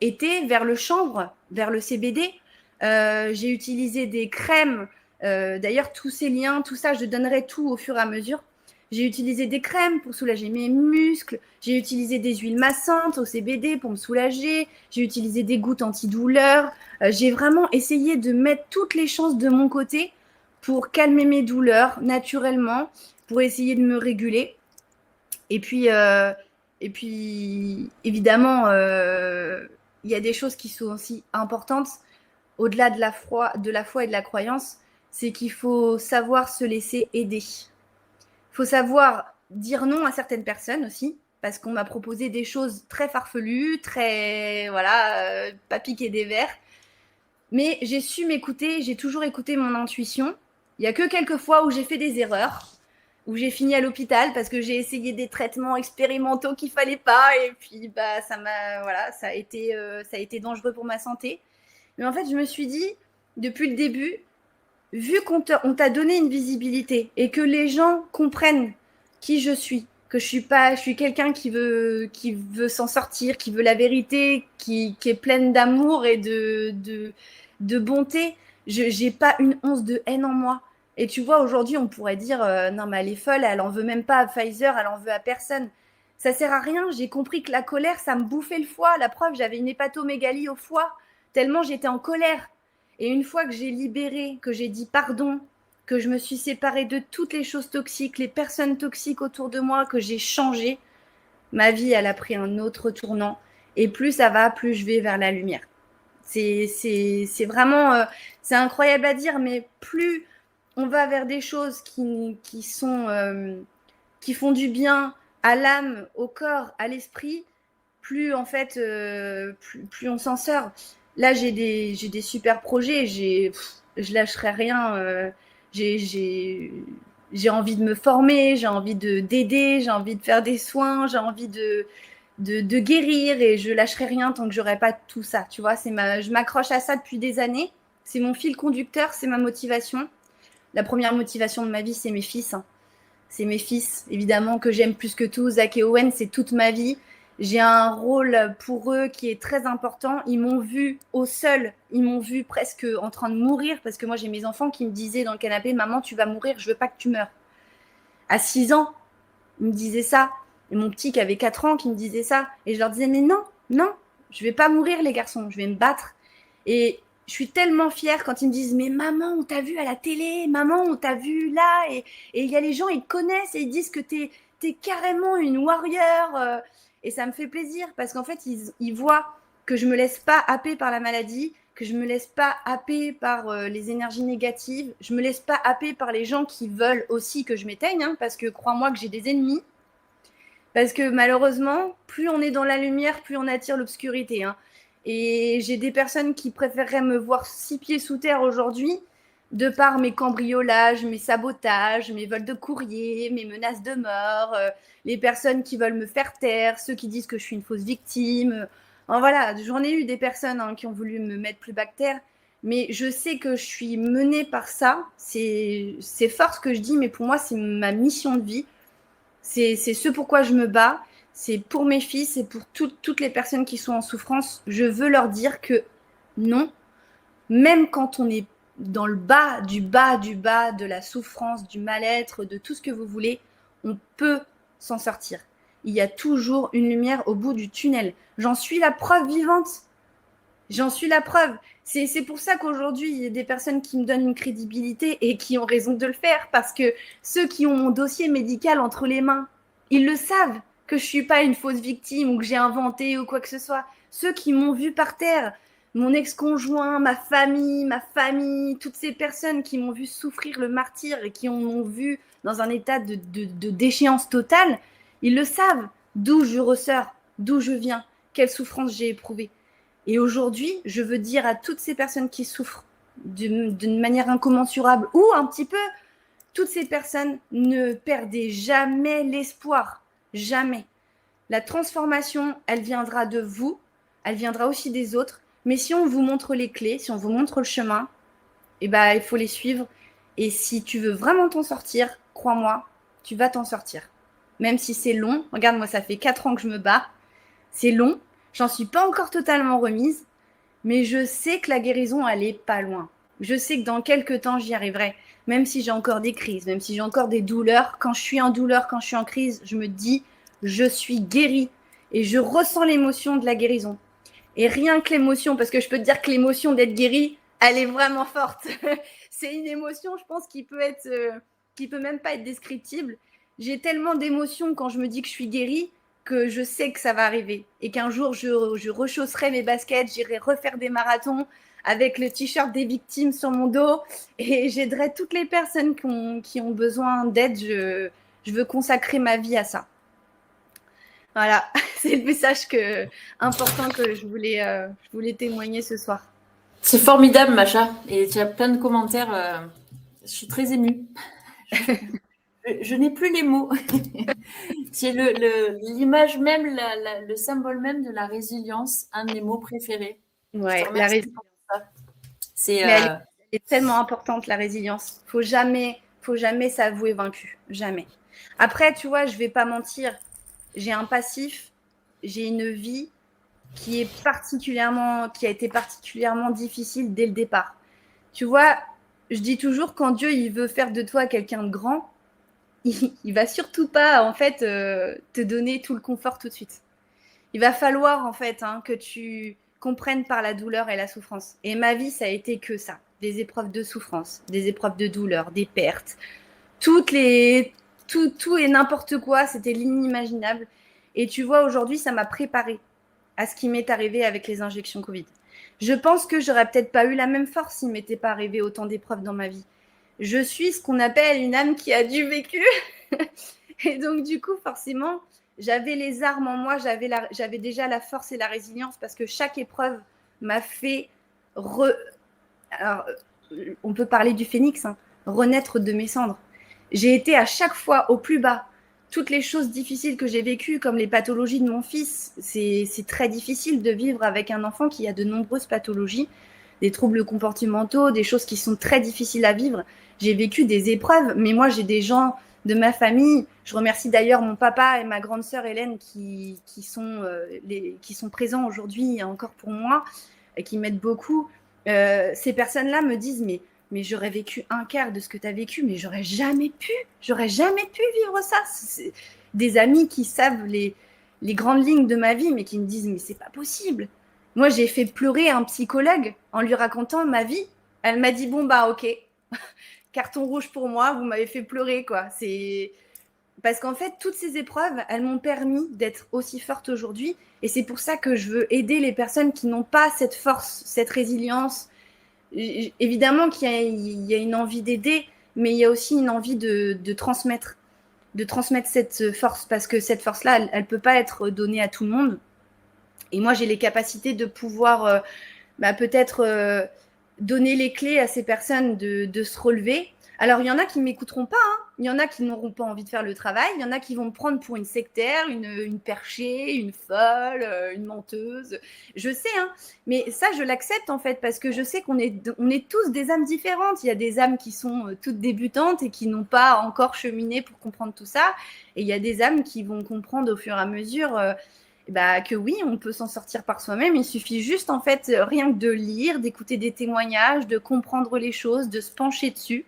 été vers le chanvre, vers le CBD. J'ai utilisé des crèmes. D'ailleurs, tous ces liens, tout ça, je donnerai tout au fur et à mesure. J'ai utilisé des crèmes pour soulager mes muscles. J'ai utilisé des huiles massantes au CBD pour me soulager. J'ai utilisé des gouttes antidouleurs. J'ai vraiment essayé de mettre toutes les chances de mon côté pour calmer mes douleurs naturellement, pour essayer de me réguler. Et puis évidemment, il y a des choses qui sont aussi importantes au-delà de la foi et de la croyance, c'est qu'il faut savoir se laisser aider. Il faut savoir dire non à certaines personnes aussi, parce qu'on m'a proposé des choses très farfelues, très, voilà, pas piquer des verres. Mais j'ai su m'écouter, j'ai toujours écouté mon intuition. Il n'y a que quelques fois où j'ai fait des erreurs, où j'ai fini à l'hôpital parce que j'ai essayé des traitements expérimentaux qu'il fallait pas, et puis bah ça a été dangereux pour ma santé. Mais en fait, je me suis dit, depuis le début, vu qu'on t'a donné une visibilité et que les gens comprennent qui je suis, que je suis quelqu'un qui veut s'en sortir, qui veut la vérité, qui est pleine d'amour et de bonté, je n'ai pas une once de haine en moi. Et tu vois, aujourd'hui, on pourrait dire, non, mais elle est folle, elle en veut même pas à Pfizer, elle en veut à personne. Ça sert à rien, j'ai compris que la colère, ça me bouffait le foie. La preuve, j'avais une hépatomégalie au foie, tellement j'étais en colère. Et une fois que j'ai libéré, que j'ai dit pardon, que je me suis séparée de toutes les choses toxiques, les personnes toxiques autour de moi, que j'ai changé, ma vie, elle a pris un autre tournant. Et plus ça va, plus je vais vers la lumière. C'est vraiment, c'est incroyable à dire, mais plus on va vers des choses qui font du bien à l'âme, au corps, à l'esprit, plus en fait, plus on s'en sort. Là, j'ai des super projets, je lâcherai rien. J'ai envie de me former, j'ai envie d'aider, j'ai envie de faire des soins, j'ai envie de guérir, et je lâcherai rien tant que j'aurai pas tout ça. Tu vois, je m'accroche à ça depuis des années. C'est mon fil conducteur, c'est ma motivation. La première motivation de ma vie, c'est mes fils. Hein. C'est mes fils, évidemment, que j'aime plus que tout. Zach et Owen, c'est toute ma vie. J'ai un rôle pour eux qui est très important. Ils m'ont vu au sol, ils m'ont vu presque en train de mourir, parce que moi, j'ai mes enfants qui me disaient dans le canapé, maman, tu vas mourir, je veux pas que tu meurs. À 6 ans, ils me disaient ça. Et mon petit qui avait 4 ans qui me disait ça. Et je leur disais, mais non, je vais pas mourir, les garçons, je vais me battre. Et je suis tellement fière quand ils me disent « Mais maman, on t'a vu à la télé, maman, on t'a vu là. » Et il y a les gens, ils te connaissent et ils disent que t'es carrément une warrior. Et ça me fait plaisir parce qu'en fait, ils voient que je ne me laisse pas happer par la maladie, que je ne me laisse pas happer par les énergies négatives, je ne me laisse pas happer par les gens qui veulent aussi que je m'éteigne, hein, parce que crois-moi que j'ai des ennemis. Parce que malheureusement, plus on est dans la lumière, plus on attire l'obscurité. Hein. Et j'ai des personnes qui préféreraient me voir 6 pieds sous terre aujourd'hui, de par mes cambriolages, mes sabotages, mes vols de courrier, mes menaces de mort, les personnes qui veulent me faire taire, ceux qui disent que je suis une fausse victime. Enfin, voilà, j'en ai eu des personnes qui ont voulu me mettre plus bas que terre, mais je sais que je suis menée par ça. C'est fort ce que je dis, mais pour moi, c'est ma mission de vie. C'est ce pourquoi je me bats. C'est pour mes fils et pour toutes les personnes qui sont en souffrance. Je veux leur dire que non, même quand on est dans le bas, du bas, de la souffrance, du mal-être, de tout ce que vous voulez, on peut s'en sortir. Il y a toujours une lumière au bout du tunnel. J'en suis la preuve vivante. J'en suis la preuve. C'est pour ça qu'aujourd'hui, il y a des personnes qui me donnent une crédibilité et qui ont raison de le faire, parce que ceux qui ont mon dossier médical entre les mains, ils le savent que je ne suis pas une fausse victime ou que j'ai inventé ou quoi que ce soit. Ceux qui m'ont vu par terre, mon ex-conjoint, ma famille, toutes ces personnes qui m'ont vu souffrir le martyre et qui m'ont vu dans un état de déchéance totale, ils le savent, d'où je ressors, d'où je viens, quelle souffrance j'ai éprouvée. Et aujourd'hui, je veux dire à toutes ces personnes qui souffrent d'une manière incommensurable ou un petit peu, toutes ces personnes, ne perdez jamais l'espoir. Jamais. La transformation, elle viendra de vous, elle viendra aussi des autres. Mais si on vous montre les clés, si on vous montre le chemin, eh ben, il faut les suivre. Et si tu veux vraiment t'en sortir, crois-moi, tu vas t'en sortir. Même si c'est long. Regarde, moi, ça fait 4 ans que je me bats. C'est long. J'en suis pas encore totalement remise, mais je sais que la guérison, elle est pas loin. Je sais que dans quelques temps, j'y arriverai. Même si j'ai encore des crises, même si j'ai encore des douleurs. Quand je suis en douleur, quand je suis en crise, je me dis, je suis guérie. Et je ressens l'émotion de la guérison. Et rien que l'émotion, parce que je peux te dire que l'émotion d'être guérie, elle est vraiment forte. C'est une émotion, je pense, qui peut même pas être descriptible. J'ai tellement d'émotions quand je me dis que je suis guérie, que je sais que ça va arriver et qu'un jour, je rechausserai mes baskets, j'irai refaire des marathons avec le t-shirt des victimes sur mon dos et j'aiderai toutes les personnes qui ont besoin d'aide. Je veux consacrer ma vie à ça. Voilà, c'est le message important que je voulais témoigner ce soir. C'est formidable, Macha. Et tu as plein de commentaires. Je suis très émue. Je n'ai plus les mots. C'est l'image même, le symbole même de la résilience, un de mes mots préférés. Ouais, la résilience. Elle est tellement importante, la résilience. Faut jamais s'avouer vaincu. Jamais. Après, tu vois, je vais pas mentir. J'ai un passif, j'ai une vie qui a été particulièrement difficile dès le départ. Tu vois, je dis toujours, quand Dieu il veut faire de toi quelqu'un de grand, il va surtout pas en fait te donner tout le confort tout de suite. Il va falloir en fait que tu comprennes par la douleur et la souffrance. Et ma vie, ça a été que ça, des épreuves de souffrance, des épreuves de douleur, des pertes, tout et n'importe quoi, c'était l'inimaginable. Et tu vois, aujourd'hui, ça m'a préparée à ce qui m'est arrivé avec les injections Covid. Je pense que j'aurais peut-être pas eu la même force s'il m'était pas arrivé autant d'épreuves dans ma vie. Je suis ce qu'on appelle une âme qui a du vécu. Et donc, du coup, forcément, j'avais les armes en moi, j'avais déjà la force et la résilience parce que chaque épreuve m'a fait Alors, on peut parler du phénix, renaître de mes cendres. J'ai été à chaque fois au plus bas. Toutes les choses difficiles que j'ai vécues, comme les pathologies de mon fils, c'est très difficile de vivre avec un enfant qui a de nombreuses pathologies, des troubles comportementaux, des choses qui sont très difficiles à vivre. J'ai vécu des épreuves, mais moi, j'ai des gens de ma famille. Je remercie d'ailleurs mon papa et ma grande sœur Hélène qui sont présents aujourd'hui encore pour moi et qui m'aident beaucoup. Ces personnes-là me disent mais j'aurais vécu un quart de ce que tu as vécu, mais j'aurais jamais pu vivre ça. C'est des amis qui savent les grandes lignes de ma vie, mais qui me disent mais c'est pas possible. Moi, j'ai fait pleurer un psychologue en lui racontant ma vie. Elle m'a dit, bon, bah, ok, carton rouge pour moi, vous m'avez fait pleurer, quoi. C'est parce qu'en fait, toutes ces épreuves, elles m'ont permis d'être aussi forte aujourd'hui. Et c'est pour ça que je veux aider les personnes qui n'ont pas cette force, cette résilience. Évidemment qu'il y a une envie d'aider, mais il y a aussi une envie de transmettre cette force, parce que cette force-là, elle peut pas être donnée à tout le monde. Et moi, j'ai les capacités de pouvoir peut-être donner les clés à ces personnes de se relever. Alors, il y en a qui ne m'écouteront pas, hein. Il y en a qui n'auront pas envie de faire le travail, il y en a qui vont me prendre pour une sectaire, une perchée, une folle, une menteuse. Je sais, hein, mais ça, je l'accepte en fait, parce que je sais qu'on est tous des âmes différentes. Il y a des âmes qui sont toutes débutantes et qui n'ont pas encore cheminé pour comprendre tout ça. Et il y a des âmes qui vont comprendre au fur et à mesure que oui, on peut s'en sortir par soi-même. Il suffit juste, en fait, rien que de lire, d'écouter des témoignages, de comprendre les choses, de se pencher dessus.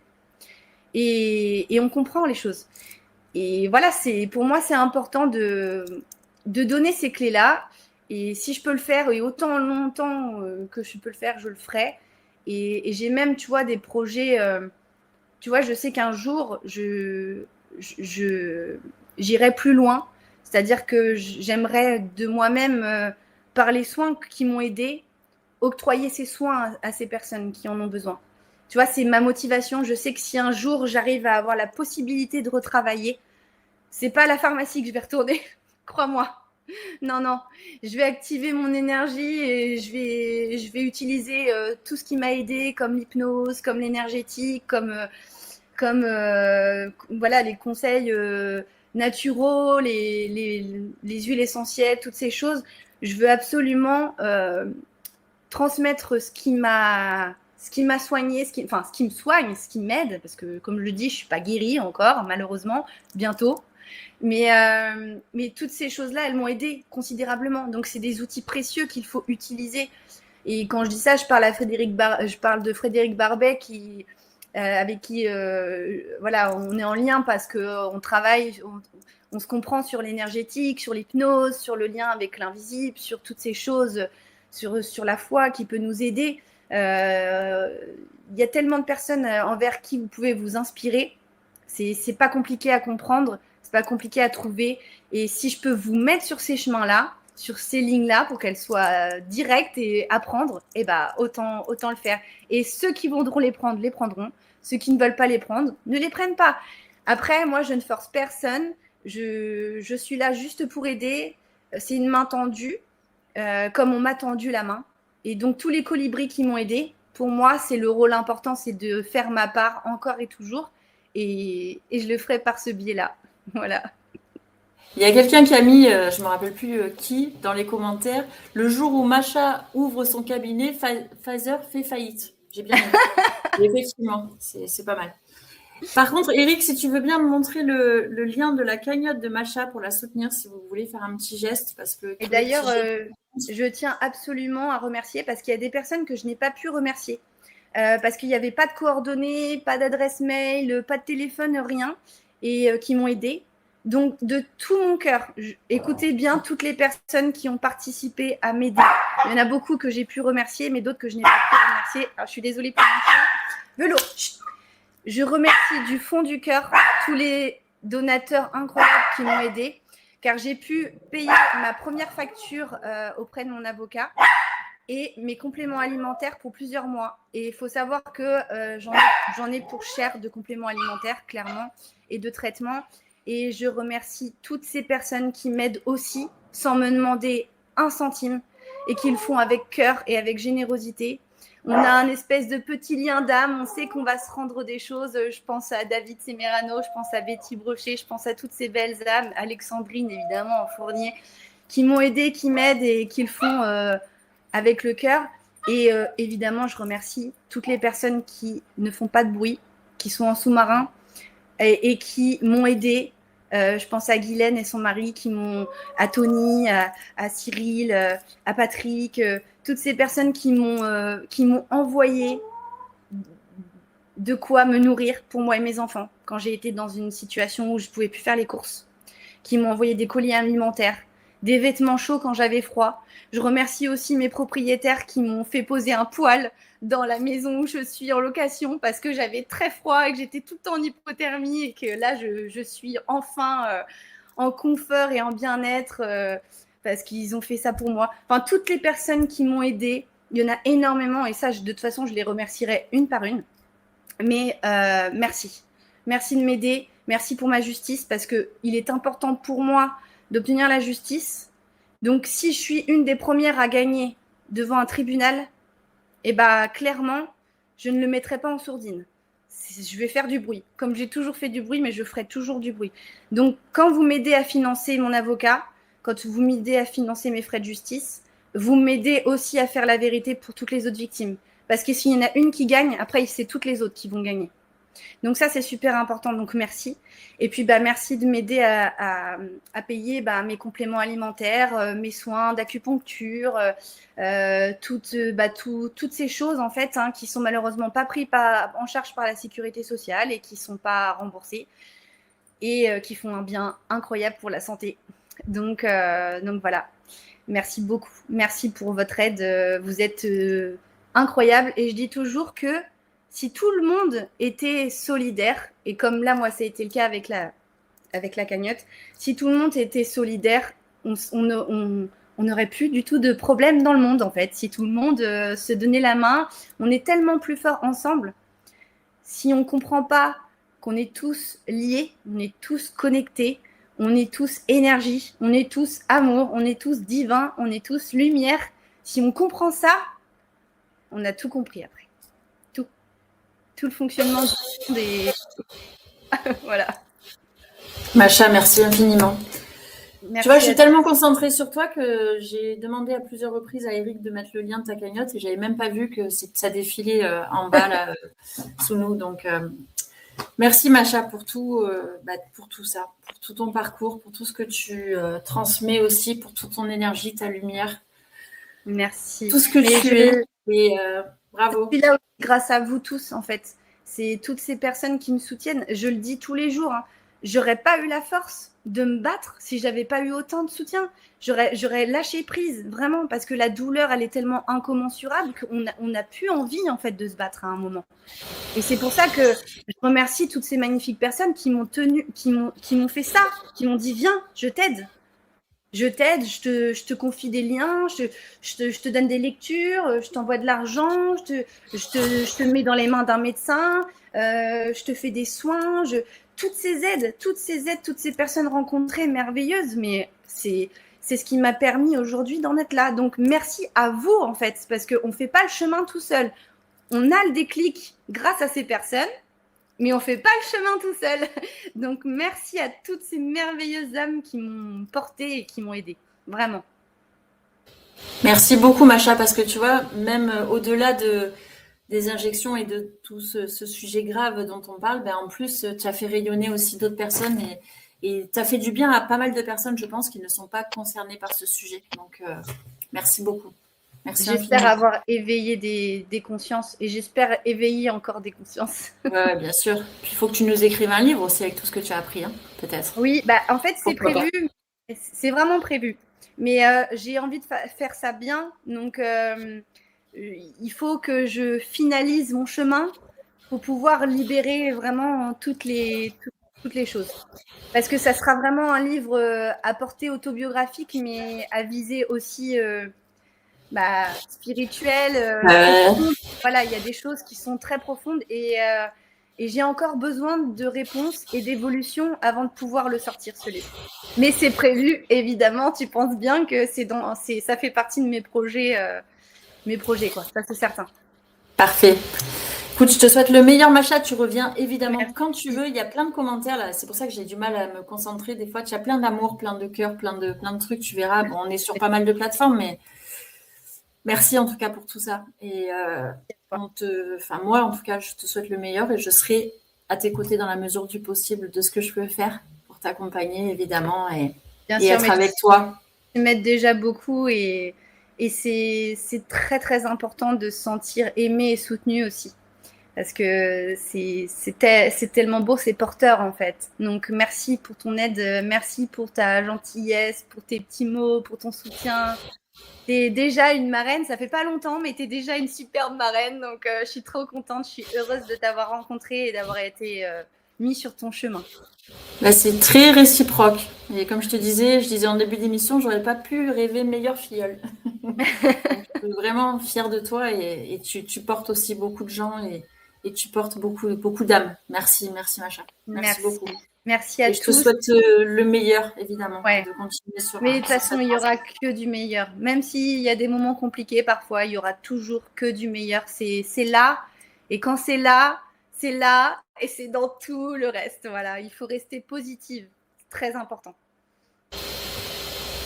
Et on comprend les choses. Et voilà, pour moi, c'est important de donner ces clés-là. Et si je peux le faire, et autant longtemps que je peux le faire, je le ferai. Et j'ai même, tu vois, des projets. Tu vois, je sais qu'un jour, j'irai plus loin. C'est-à-dire que j'aimerais de moi-même, par les soins qui m'ont aidé, octroyer ces soins à ces personnes qui en ont besoin. Tu vois, c'est ma motivation. Je sais que si un jour j'arrive à avoir la possibilité de retravailler, c'est pas à la pharmacie que je vais retourner, crois-moi. Non, non, je vais activer mon énergie et je vais utiliser tout ce qui m'a aidé, comme l'hypnose, comme l'énergétique, comme voilà, les conseils naturaux, les huiles essentielles, toutes ces choses. Je veux absolument transmettre ce qui m'a soigné, ce qui me soigne, ce qui m'aide, parce que comme je le dis, je ne suis pas guérie encore, malheureusement, bientôt. Mais toutes ces choses-là, elles m'ont aidé considérablement. Donc, c'est des outils précieux qu'il faut utiliser. Et quand je dis ça, je parle de Frédéric Barbet, avec qui voilà, on est en lien parce qu'on travaille, on se comprend sur l'énergétique, sur l'hypnose, sur le lien avec l'invisible, sur toutes ces choses, sur la foi qui peut nous aider. Il y a tellement de personnes envers qui vous pouvez vous inspirer. C'est pas compliqué à comprendre, c'est pas compliqué à trouver. Et si je peux vous mettre sur ces chemins-là, sur ces lignes-là, pour qu'elles soient directes et apprendre, autant le faire. Et ceux qui voudront les prendre, les prendront. Ceux qui ne veulent pas les prendre, ne les prennent pas. Après, moi, je ne force personne. Je suis là juste pour aider. C'est une main tendue, comme on m'a tendu la main. Et donc, tous les colibris qui m'ont aidé, pour moi, c'est le rôle important, c'est de faire ma part encore et toujours. Et je le ferai par ce biais-là. Voilà. Il y a quelqu'un qui a mis, je ne me rappelle plus qui, dans les commentaires, le jour où Macha ouvre son cabinet, Pfizer fait faillite. J'ai bien aimé. Effectivement, c'est pas mal. Par contre, Eric, si tu veux bien me montrer le lien de la cagnotte de Macha pour la soutenir, si vous voulez faire un petit geste. Et d'ailleurs, je tiens absolument à remercier, parce qu'il y a des personnes que je n'ai pas pu remercier. Parce qu'il n'y avait pas de coordonnées, pas d'adresse mail, pas de téléphone, rien, et qui m'ont aidée. Donc, de tout mon cœur, écoutez bien toutes les personnes qui ont participé à m'aider. Il y en a beaucoup que j'ai pu remercier, mais d'autres que je n'ai pas pu remercier. Alors, je suis désolée pour mon chien. Velo. Je remercie du fond du cœur tous les donateurs incroyables qui m'ont aidée, car j'ai pu payer ma première facture auprès de mon avocat et mes compléments alimentaires pour plusieurs mois. Et il faut savoir que j'en ai pour cher de compléments alimentaires, clairement, et de traitements. Et je remercie toutes ces personnes qui m'aident aussi, sans me demander un centime, et qui le font avec cœur et avec générosité. On a un espèce de petit lien d'âme, on sait qu'on va se rendre des choses. Je pense à David Semerano, je pense à Betty Brochet, je pense à toutes ces belles âmes, Alexandrine évidemment en Fournier, qui m'ont aidé, qui m'aident et qui le font avec le cœur. Et évidemment, je remercie toutes les personnes qui ne font pas de bruit, qui sont en sous-marin et qui m'ont aidé. Je pense à Guylaine et son mari à Tony, à Cyril, à Patrick, toutes ces personnes qui m'ont envoyé de quoi me nourrir pour moi et mes enfants quand j'ai été dans une situation où je ne pouvais plus faire les courses, qui m'ont envoyé des colis alimentaires, des vêtements chauds quand j'avais froid. Je remercie aussi mes propriétaires qui m'ont fait poser un poêle dans la maison où je suis en location parce que j'avais très froid et que j'étais tout le temps en hypothermie et que là, je suis enfin en confort et en bien-être parce qu'ils ont fait ça pour moi. Enfin, toutes les personnes qui m'ont aidée, il y en a énormément et ça, de toute façon, je les remercierai une par une. Mais merci. Merci de m'aider. Merci pour ma justice parce qu'il est important pour moi d'obtenir la justice. Donc, si je suis une des premières à gagner devant un tribunal, eh ben, clairement, je ne le mettrai pas en sourdine. Je vais faire du bruit, comme j'ai toujours fait du bruit, mais je ferai toujours du bruit. Donc, quand vous m'aidez à financer mon avocat, quand vous m'aidez à financer mes frais de justice, vous m'aidez aussi à faire la vérité pour toutes les autres victimes. Parce que s'il y en a une qui gagne, après, c'est toutes les autres qui vont gagner. Donc ça, c'est super important. Donc merci. Et puis, merci de m'aider à payer mes compléments alimentaires, mes soins d'acupuncture, toutes ces choses en fait qui sont malheureusement pas prises en charge par la sécurité sociale et qui sont pas remboursées et qui font un bien incroyable pour la santé. Donc voilà. Merci beaucoup. Merci pour votre aide. Vous êtes incroyable. Et je dis toujours que si tout le monde était solidaire, et comme là, moi, ça a été le cas avec la cagnotte, si tout le monde était solidaire, on n'aurait plus du tout de problème dans le monde, en fait. Si tout le monde se donnait la main, on est tellement plus fort ensemble. Si on ne comprend pas qu'on est tous liés, on est tous connectés, on est tous énergie, on est tous amour, on est tous divin, on est tous lumière. Si on comprend ça, on a tout compris après. Tout le fonctionnement du monde et voilà. Macha, merci infiniment. Merci, tu vois, je suis tellement concentrée sur toi que j'ai demandé à plusieurs reprises à Eric de mettre le lien de ta cagnotte et j'avais même pas vu que ça défilait en bas là sous nous. Donc merci Macha pour tout ça, pour tout ton parcours, pour tout ce que tu transmets aussi, pour toute ton énergie, ta lumière. Merci. Tout ce que tu es. Et bravo. Je suis là aussi grâce à vous tous en fait. C'est toutes ces personnes qui me soutiennent. Je le dis tous les jours. J'aurais pas eu la force de me battre si j'avais pas eu autant de soutien. J'aurais lâché prise vraiment parce que la douleur elle est tellement incommensurable qu'on n'a plus envie en fait de se battre à un moment. Et c'est pour ça que je remercie toutes ces magnifiques personnes qui m'ont fait ça, qui m'ont dit viens, je t'aide. Je t'aide, je te confie des liens, je te donne des lectures, je t'envoie de l'argent, je te mets dans les mains d'un médecin, je te fais des soins, toutes ces aides, toutes ces personnes rencontrées merveilleuses, mais c'est ce qui m'a permis aujourd'hui d'en être là. Donc merci à vous en fait, parce qu'on ne fait pas le chemin tout seul. On a le déclic grâce à ces personnes, mais on ne fait pas le chemin tout seul. Donc, merci à toutes ces merveilleuses âmes qui m'ont portée et qui m'ont aidée. Vraiment. Merci beaucoup, Macha, parce que tu vois, même au-delà des injections et de tout ce sujet grave dont on parle, en plus, tu as fait rayonner aussi d'autres personnes et tu as fait du bien à pas mal de personnes, je pense, qui ne sont pas concernées par ce sujet. Donc, merci beaucoup. J'espère avoir éveillé des consciences et j'espère éveiller encore des consciences. Ouais, bien sûr. Puis il faut que tu nous écrives un livre aussi avec tout ce que tu as appris, peut-être. Oui, en fait, c'est prévu. C'est vraiment prévu. Mais j'ai envie de faire ça bien. Donc, il faut que je finalise mon chemin pour pouvoir libérer vraiment toutes les choses. Parce que ça sera vraiment un livre à portée autobiographique, mais à viser aussi spirituelle. Voilà, il y a des choses qui sont très profondes et j'ai encore besoin de réponses et d'évolution avant de pouvoir le sortir, ce livre. Mais c'est prévu, évidemment. Tu penses bien que ça fait partie de mes projets, quoi. Ça, c'est certain. Parfait. Écoute, je te souhaite le meilleur, Macha. Tu reviens évidemment quand tu veux. Il y a plein de commentaires là. C'est pour ça que j'ai du mal à me concentrer des fois. Tu as plein d'amour, plein de cœur, plein de trucs. Tu verras. Bon, on est sur pas mal de plateformes, mais merci en tout cas pour tout ça. Et moi, en tout cas, je te souhaite le meilleur et je serai à tes côtés dans la mesure du possible de ce que je peux faire pour t'accompagner, évidemment, et être avec toi. Tu m'aides déjà beaucoup et c'est très, très important de se sentir aimé et soutenu aussi. parce que c'est tellement beau, c'est porteur en fait. Donc merci pour ton aide, merci pour ta gentillesse, pour tes petits mots, pour ton soutien. T'es déjà une marraine, ça fait pas longtemps, mais t'es déjà une superbe marraine. Donc je suis trop contente, je suis heureuse de t'avoir rencontrée et d'avoir été mis sur ton chemin. Bah, c'est très réciproque. Et comme je disais en début d'émission, j'aurais pas pu rêver meilleure filleule. Donc, je suis vraiment fière de toi et tu portes aussi beaucoup de gens et tu portes beaucoup, beaucoup d'âmes. Merci, merci Macha. Merci Merci. beaucoup. Merci à Et je te tous. souhaite le meilleur, évidemment, Ouais. de continuer Mais de toute sur façon, cette il y lancée. aura que du meilleur. Même s'il y a des moments compliqués parfois, il y aura toujours que du meilleur. C'est là. Et quand c'est là et c'est dans tout le reste. Voilà, il faut rester positive. C'est très important.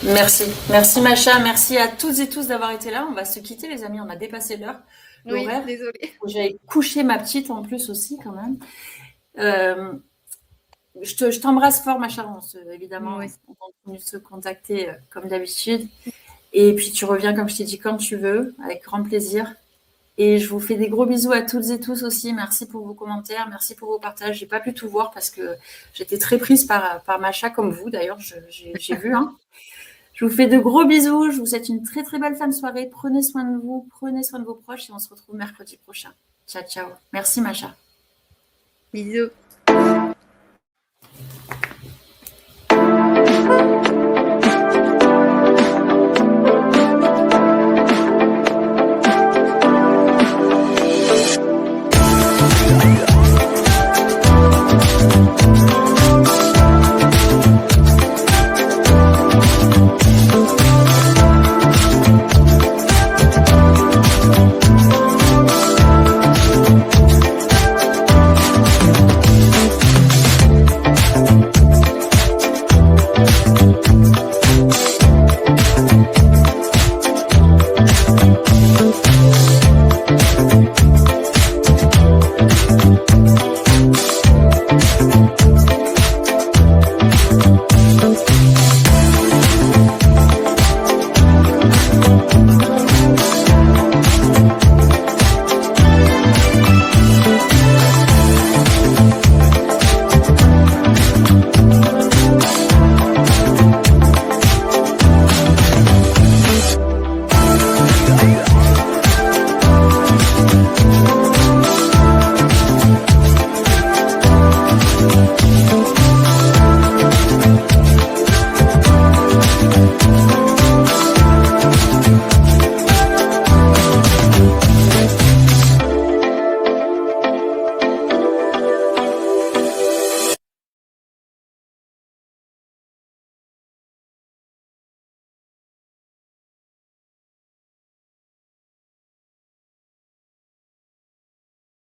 Merci. Merci Macha. Merci à toutes et tous d'avoir été là. On va se quitter, les amis. On a dépassé Oui, l'horaire. désolée. J'avais couché ma petite en plus aussi, quand même. Je t'embrasse fort, Macha. Évidemment, Oui. on continue de se contacter comme d'habitude. Et puis tu reviens, comme je t'ai dit, quand tu veux, avec grand plaisir. Et je vous fais des gros bisous à toutes et tous aussi. Merci pour vos commentaires, merci pour vos partages. J'ai pas pu tout voir parce que j'étais très prise par Macha, comme vous d'ailleurs, j'ai vu. Hein. Je vous fais de gros bisous. Je vous souhaite une très très belle fin de soirée. Prenez soin de vous, prenez soin de vos proches et on se retrouve mercredi prochain. Ciao, ciao. Merci Macha. Bisous.